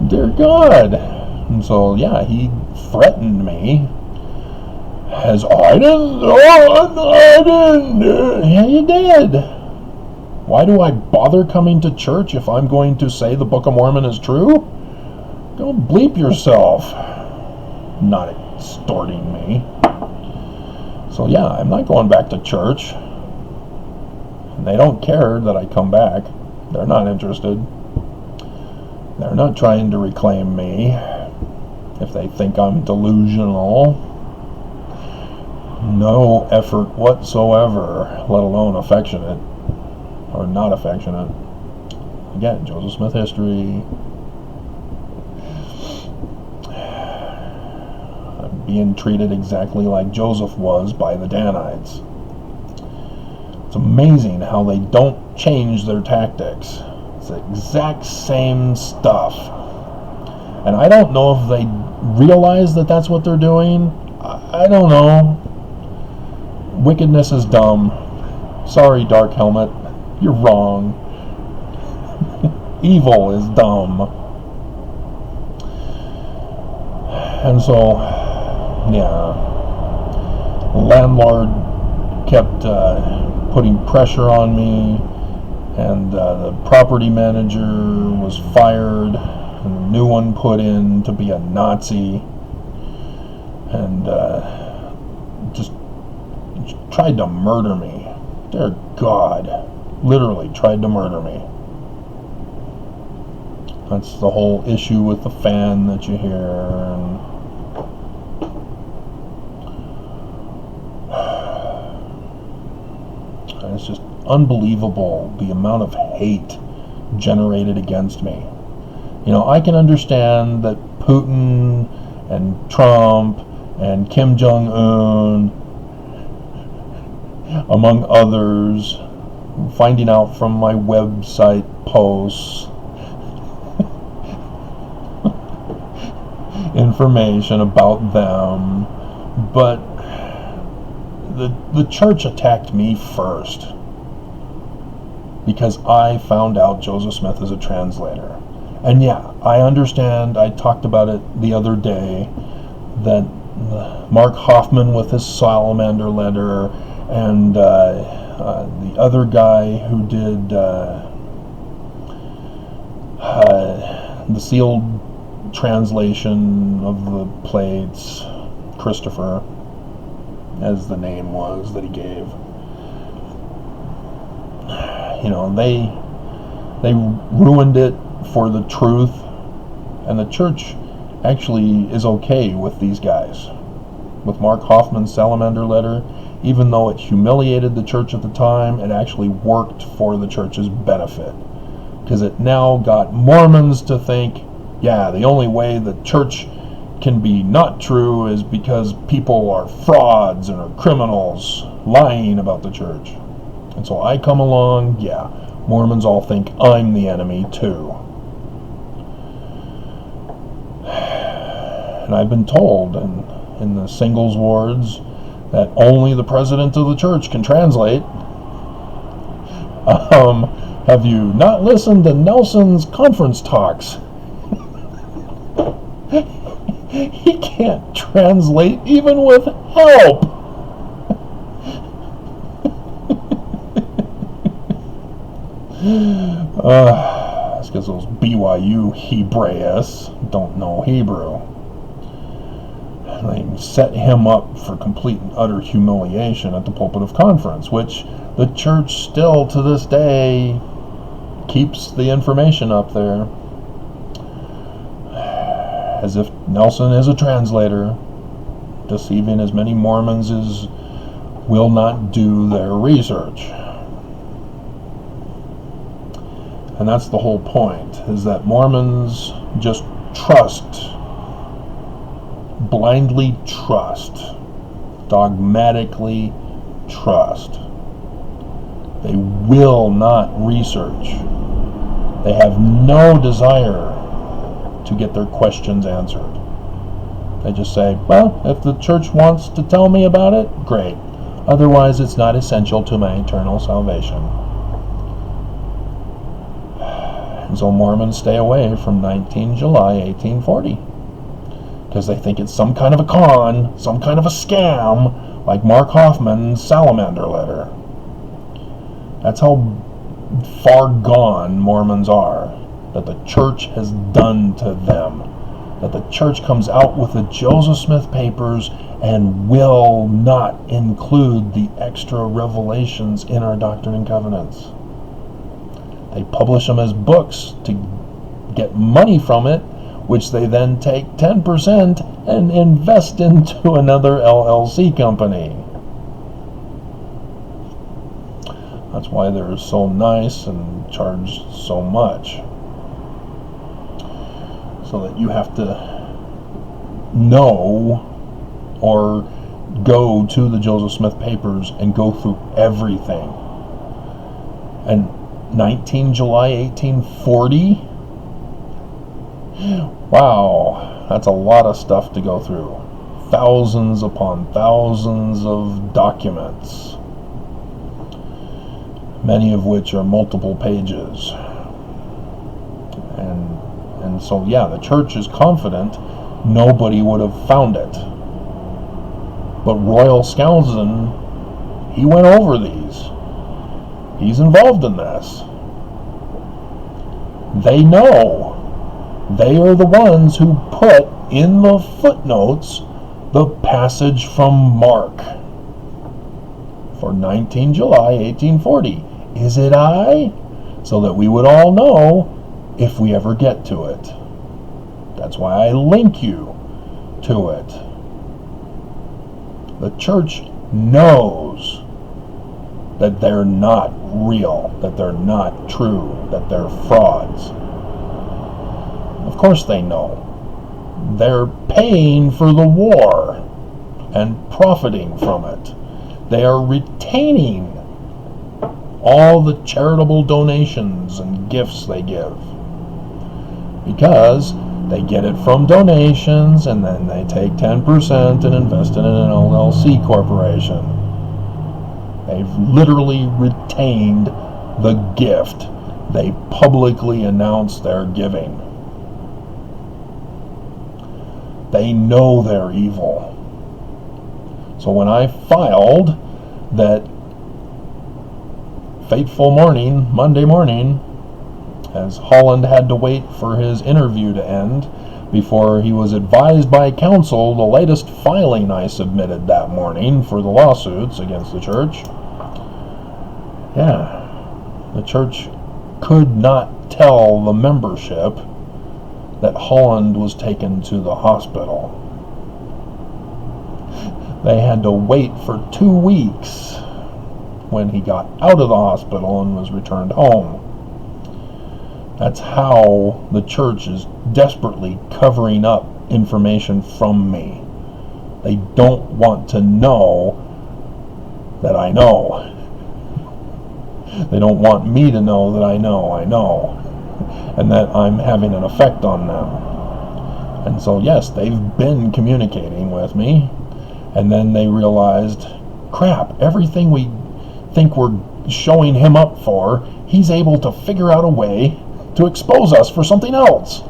Dear God. And so, yeah, he threatened me as, I didn't. Yeah, you did. Why do I bother coming to church if I'm going to say the Book of Mormon is true? Go bleep yourself. Not extorting me. So yeah, I'm not going back to church. And they don't care that I come back. They're not interested. They're not trying to reclaim me if they think I'm delusional. No effort whatsoever, let alone affectionate. Or not affectionate. Again, Joseph Smith history. I'm being treated exactly like Joseph was by the Danites. It's amazing how they don't change their tactics. It's the exact same stuff. And I don't know if they realize that that's what they're doing. I don't know. Wickedness is dumb. Sorry, Dark Helmet. You're wrong. Evil is dumb. And so, yeah. Landlord kept putting pressure on me, and the property manager was fired, and a new one put in to be a Nazi, and just tried to murder me. Dear God. Literally tried to murder me. That's the whole issue with the fan that you hear. And it's just unbelievable the amount of hate generated against me. I can understand that Putin and Trump and Kim Jong-un, among others, finding out from my website posts information about them, but the church attacked me first because I found out Joseph Smith is a translator. And yeah, I understand, I talked about it the other day, that Mark Hoffman with his salamander letter, and the other guy who did the sealed translation of the plates, Christopher, as the name was that he gave. They ruined it for the truth, and the church actually is okay with these guys. with Mark Hoffman's Salamander letter, even though it humiliated the church at the time, it actually worked for the church's benefit. Because it now got Mormons to think, yeah, the only way the church can be not true is because people are frauds and are criminals lying about the church. And so I come along, yeah, Mormons all think I'm the enemy too. And I've been told in the singles wards that only the president of the church can translate. Have you not listened to Nelson's conference talks? He can't translate even with help. That's because those BYU Hebraists don't know Hebrew. They set him up for complete and utter humiliation at the pulpit of conference, which the church still to this day keeps the information up there as if Nelson is a translator, deceiving as many Mormons as will not do their research. And that's the whole point, is that Mormons just trust, blindly trust, dogmatically trust. They will not research. They have no desire to get their questions answered. They just say, well, if the church wants to tell me about it, great. Otherwise, it's not essential to my eternal salvation. And so Mormons stay away from 19 July 1840 because they think it's some kind of a con, some kind of a scam, like Mark Hoffman's Salamander letter. That's how far gone Mormons are, that the church has done to them, that the church comes out with the Joseph Smith papers and will not include the extra revelations in our Doctrine and Covenants. They publish them as books to get money from it, which they then take 10% and invest into another LLC company. That's why they're so nice and charge so much. So that you have to know or go to the Joseph Smith papers and go through everything. And 19 July 1840? Wow, that's a lot of stuff to go through. Thousands upon thousands of documents, many of which are multiple pages. And so, yeah, the church is confident nobody would have found it. But Royal Skousen, he went over these. He's involved in this. They know. They are the ones who put in the footnotes the passage from Mark for 19 July 1840. Is it I? So that we would all know if we ever get to it. That's why I link you to it. The church knows that they're not real, that they're not true, that they're frauds. Of course they know. They're paying for the war and profiting from it. They are retaining all the charitable donations and gifts they give, because they get it from donations and then they take 10% and invest it in an LLC corporation. They've literally retained the gift. They publicly announce their giving. They know they're evil. So when I filed that fateful morning, Monday morning, as Holland had to wait for his interview to end before he was advised by counsel, the latest filing I submitted that morning for the lawsuits against the church, yeah, the church could not tell the membership that Holland was taken to the hospital. They had to wait for 2 weeks when he got out of the hospital and was returned home. That's how the church is desperately covering up information from me. They don't want to know that I know. They don't want me to know that I know, and that I'm having an effect on them. And so yes, they've been communicating with me, and then they realized, crap, everything we think we're showing him up for, he's able to figure out a way to expose us for something else.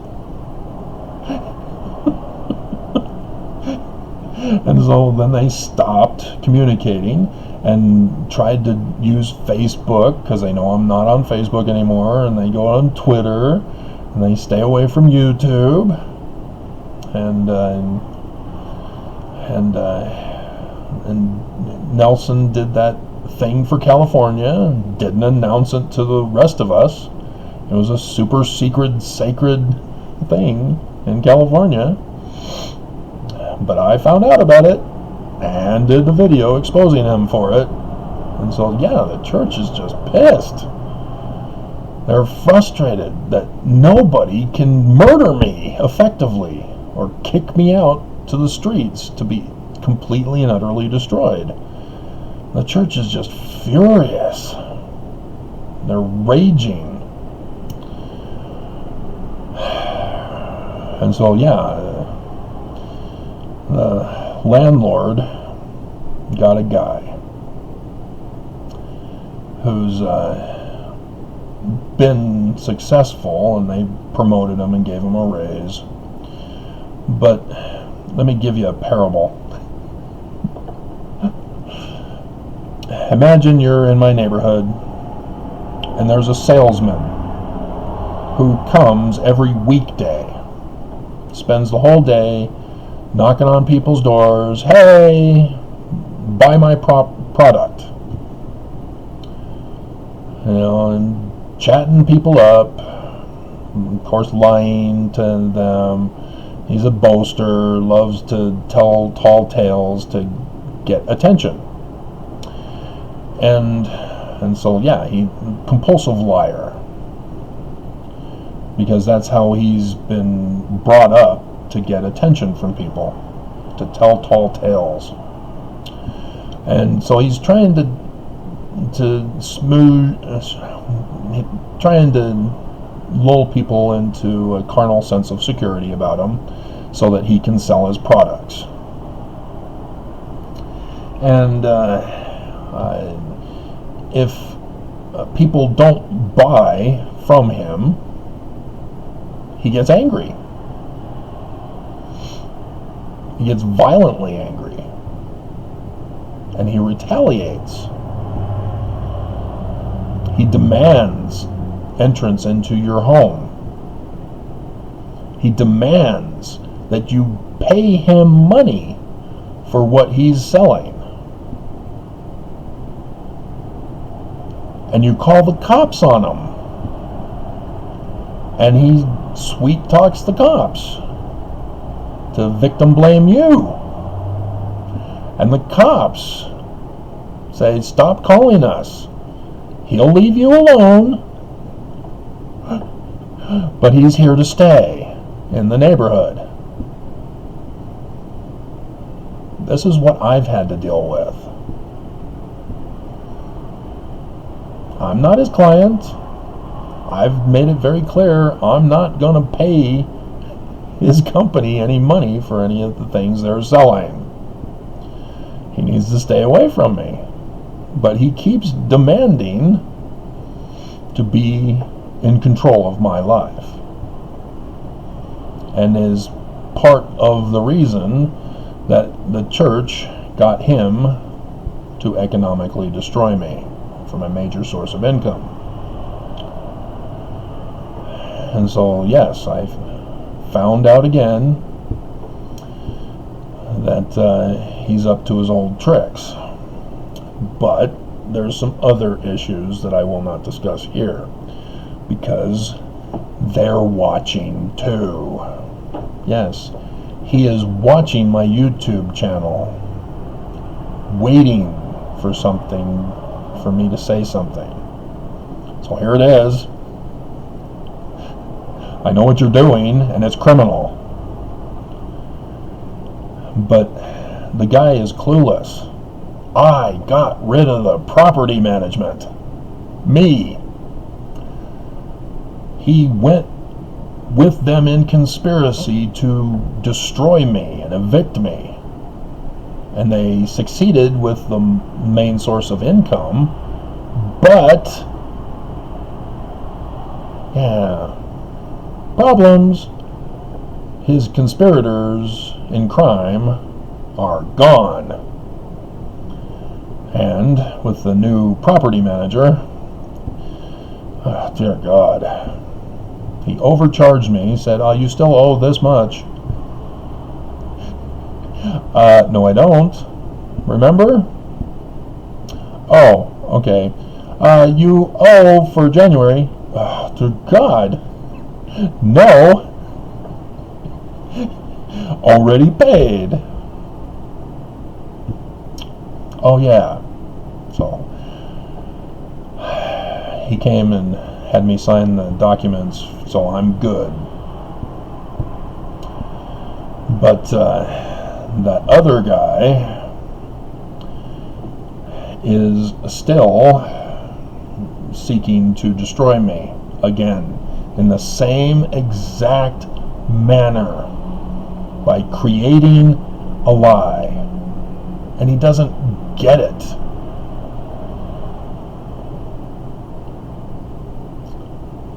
And so then they stopped communicating and tried to use Facebook, because they know I'm not on Facebook anymore, and they go on Twitter, and they stay away from YouTube, and Nelson did that thing for California, didn't announce it to the rest of us. It was a super secret, sacred thing in California, but I found out about it and did the video exposing him for it. And so yeah, the church is just pissed. They're frustrated that nobody can murder me effectively or kick me out to the streets to be completely and utterly destroyed. The church is just furious. They're raging. And so yeah, the landlord got a guy who's been successful, and they promoted him and gave him a raise. But let me give you a parable. Imagine you're in my neighborhood, and there's a salesman who comes every weekday, spends the whole day knocking on people's doors. Hey, buy my product. You know, and chatting people up, of course lying to them. He's a boaster, loves to tell tall tales to get attention. And so yeah, he compulsive liar, because that's how he's been brought up, to get attention from people, to tell tall tales. And so he's trying to trying to lull people into a carnal sense of security about him, so that he can sell his products. And if people don't buy from him, he gets angry. He gets violently angry, and he retaliates. He demands entrance into your home. He demands that you pay him money for what he's selling. And you call the cops on him. And he sweet talks the cops to victim blame you. And the cops say, stop calling us. He'll leave you alone, but he's here to stay in the neighborhood. This is what I've had to deal with. I'm not his client. I've made it very clear I'm not going to pay his company any money for any of the things they're selling. He needs to stay away from me. But he keeps demanding to be in control of my life, and is part of the reason that the church got him to economically destroy me from a major source of income. And so yes, I found out again that he's up to his old tricks. But there's some other issues that I will not discuss here, because they're watching too. Yes, he is watching my YouTube channel. waiting for something, for me to say something. So here it is. I know what you're doing, and it's criminal. But the guy is clueless. I got rid of the property management. Me. He went with them in conspiracy to destroy me and evict me. And they succeeded with the main source of income, but yeah, problems. His conspirators in crime are gone. And with the new property manager, oh, dear God, he overcharged me. He said, "Oh, you still owe this much." No, I don't. Remember? Oh, okay. You owe for January. Oh, dear God. No. Already paid. Oh, yeah. So, he came and had me sign the documents, so I'm good. But, that other guy is still seeking to destroy me again in the same exact manner by creating a lie, and he doesn't get it.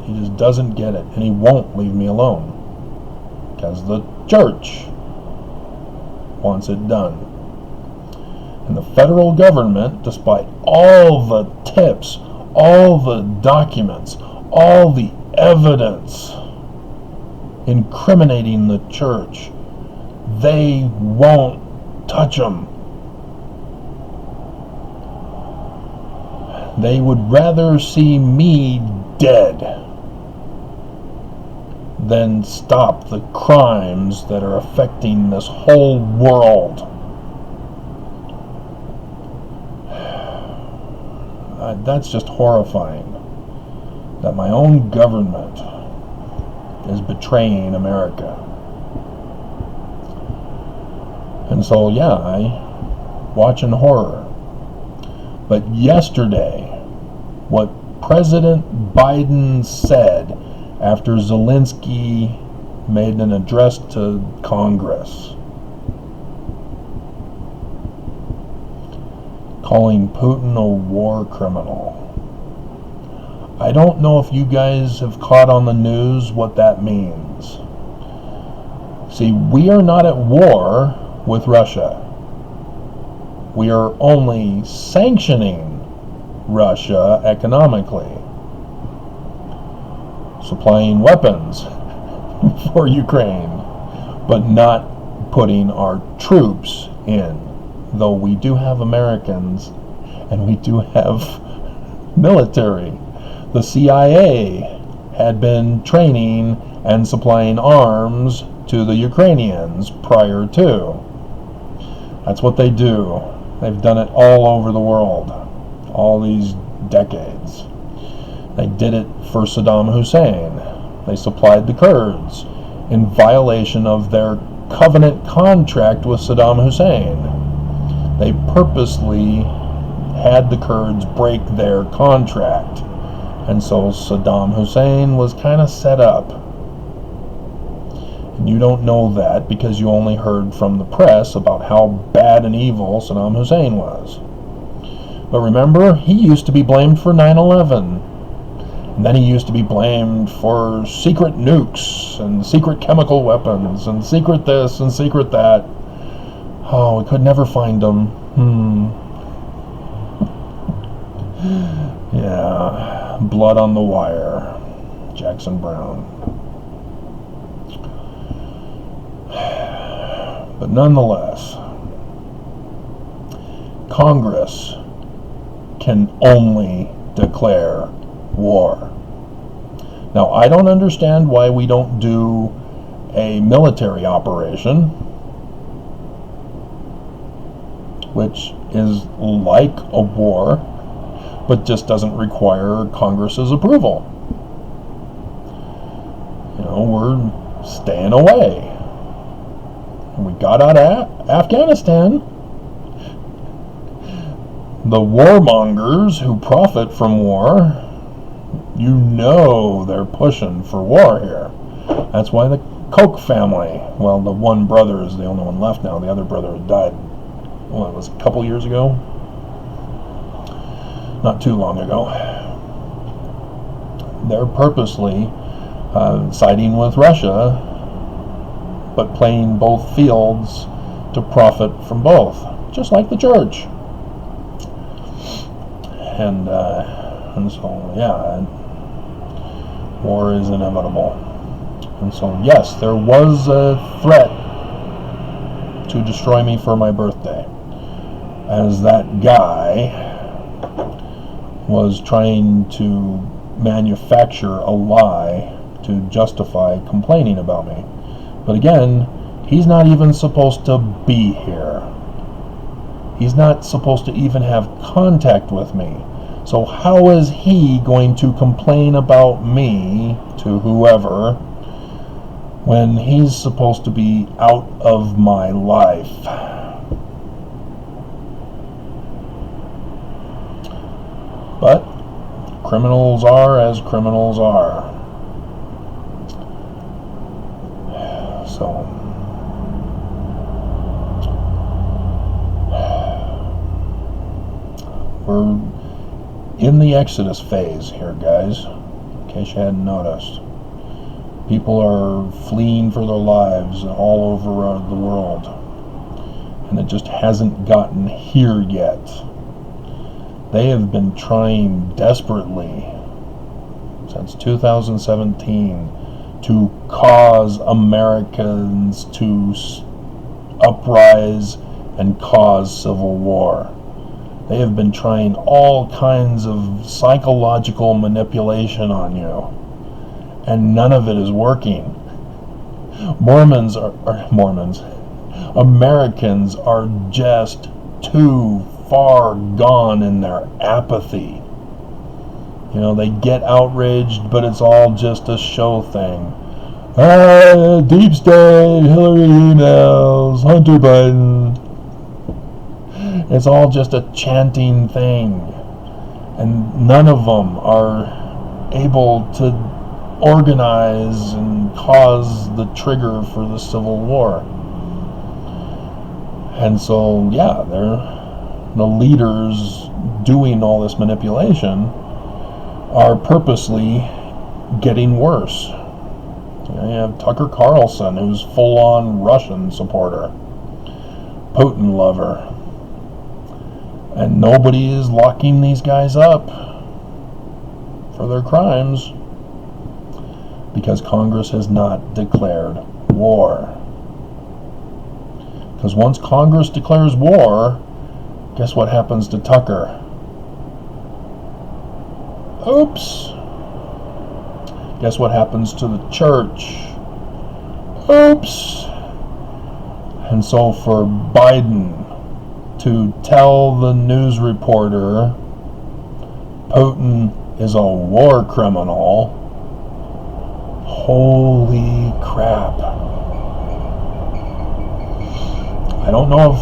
He just doesn't get it, and he won't leave me alone because the church wants it done. And the federal government, despite all the tips, all the documents, all the evidence incriminating the church, they won't touch them. They would rather see me dead than stop the crimes that are affecting this whole world. That's just horrifying, that my own government is betraying America. And so, yeah, I watch in horror. But yesterday, what President Biden said after Zelensky made an address to Congress, calling Putin a war criminal. I don't know if you guys have caught on the news what that means. See, we are not at war with Russia. We are only sanctioning Russia economically, supplying weapons for Ukraine, but not putting our troops in. Though we do have Americans and we do have military. The CIA had been training and supplying arms to the Ukrainians prior to. That's what they do. They've done it all over the world, all these decades. They did it for Saddam Hussein. They supplied the Kurds in violation of their covenant contract with Saddam Hussein. They purposely had the Kurds break their contract. And so Saddam Hussein was kind of set up. And you don't know that because you only heard from the press about how bad and evil Saddam Hussein was. But remember, he used to be blamed for 9/11. And then he used to be blamed for secret nukes and secret chemical weapons and secret this and secret that. Oh, we could never find them. Yeah, blood on the wire. Jackson Brown. But nonetheless, Congress can only declare war. Now, I don't understand why we don't do a military operation, which is like a war, but just doesn't require Congress's approval. We're staying away. We got out of Afghanistan. The warmongers who profit from war, they're pushing for war here. That's why the Koch family, well, the one brother is the only one left now. The other brother died, it was a couple years ago? Not too long ago. They're purposely siding with Russia, but playing both fields to profit from both, just like the church. And so, yeah, war is inevitable. And so, yes, there was a threat to destroy me for my birthday, as that guy was trying to manufacture a lie to justify complaining about me. But again, he's not even supposed to be here. He's not supposed to even have contact with me. So how is he going to complain about me to whoever when he's supposed to be out of my life? But criminals are as criminals are. So we're in the Exodus phase here, guys, in case you hadn't noticed. People are fleeing for their lives all over the world, and it just hasn't gotten here yet. They have been trying desperately since 2017 to cause Americans to uprise and cause civil war. They have been trying all kinds of psychological manipulation on you, and none of it is working. Americans are just too far gone in their apathy. They get outraged, but it's all just a show thing. Deep state, Hillary emails, Hunter Biden. It's all just a chanting thing. And none of them are able to organize and cause the trigger for the Civil War. And so, yeah, the leaders doing all this manipulation are purposely getting worse. You have Tucker Carlson, who's full-on Russian supporter, Putin lover, and nobody is locking these guys up for their crimes because Congress has not declared war. Because once Congress declares war, guess what happens to Tucker? Oops. Guess what happens to the church? Oops. And so for Biden to tell the news reporter Putin is a war criminal, holy crap. I don't know if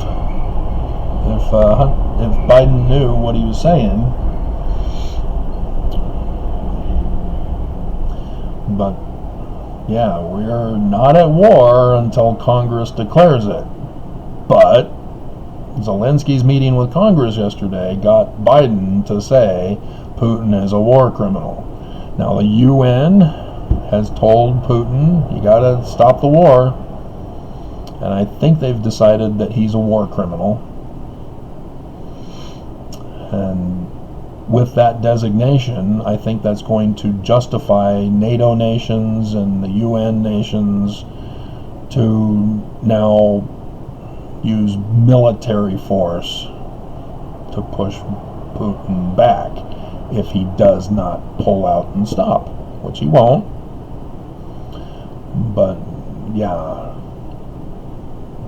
Biden knew what he was saying. But, yeah, we're not at war until Congress declares it. But Zelensky's meeting with Congress yesterday got Biden to say Putin is a war criminal. Now, the UN has told Putin, you gotta stop the war. And I think they've decided that he's a war criminal. And with that designation, I think that's going to justify NATO nations and the UN nations to now use military force to push Putin back if he does not pull out and stop, which he won't. But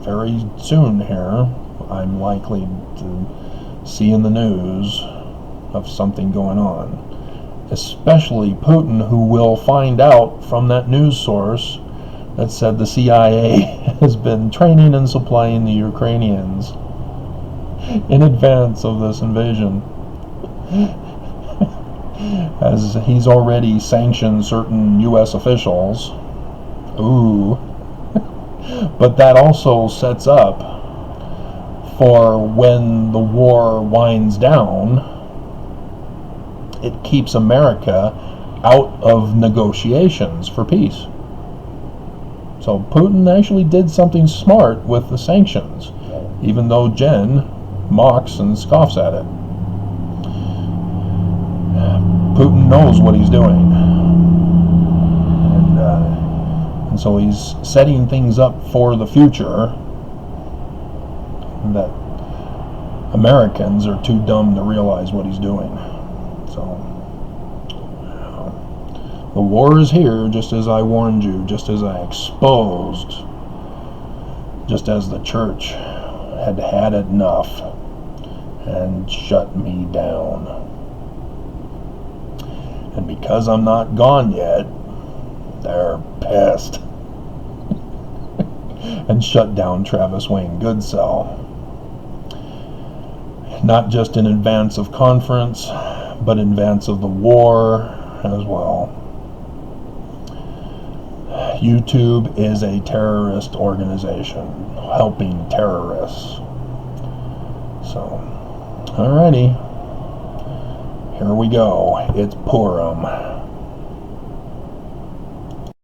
very soon here, I'm likely to see in the news of something going on. Especially Putin, who will find out from that news source that said the CIA has been training and supplying the Ukrainians in advance of this invasion, as he's already sanctioned certain U.S. officials. Ooh. But that also sets up for when the war winds down, it keeps America out of negotiations for peace. So Putin actually did something smart with the sanctions, even though Jen mocks and scoffs at it. Putin knows what he's doing. And so he's setting things up for the future that Americans are too dumb to realize what he's doing. So, the war is here, just as I warned you, just as I exposed, just as the church had had enough and shut me down. And because I'm not gone yet, they're pissed and shut down Travis Wayne Goodsell. Not just in advance of conference, but in advance of the war as well. YouTube is a terrorist organization helping terrorists. So, alrighty, here we go. It's Purim.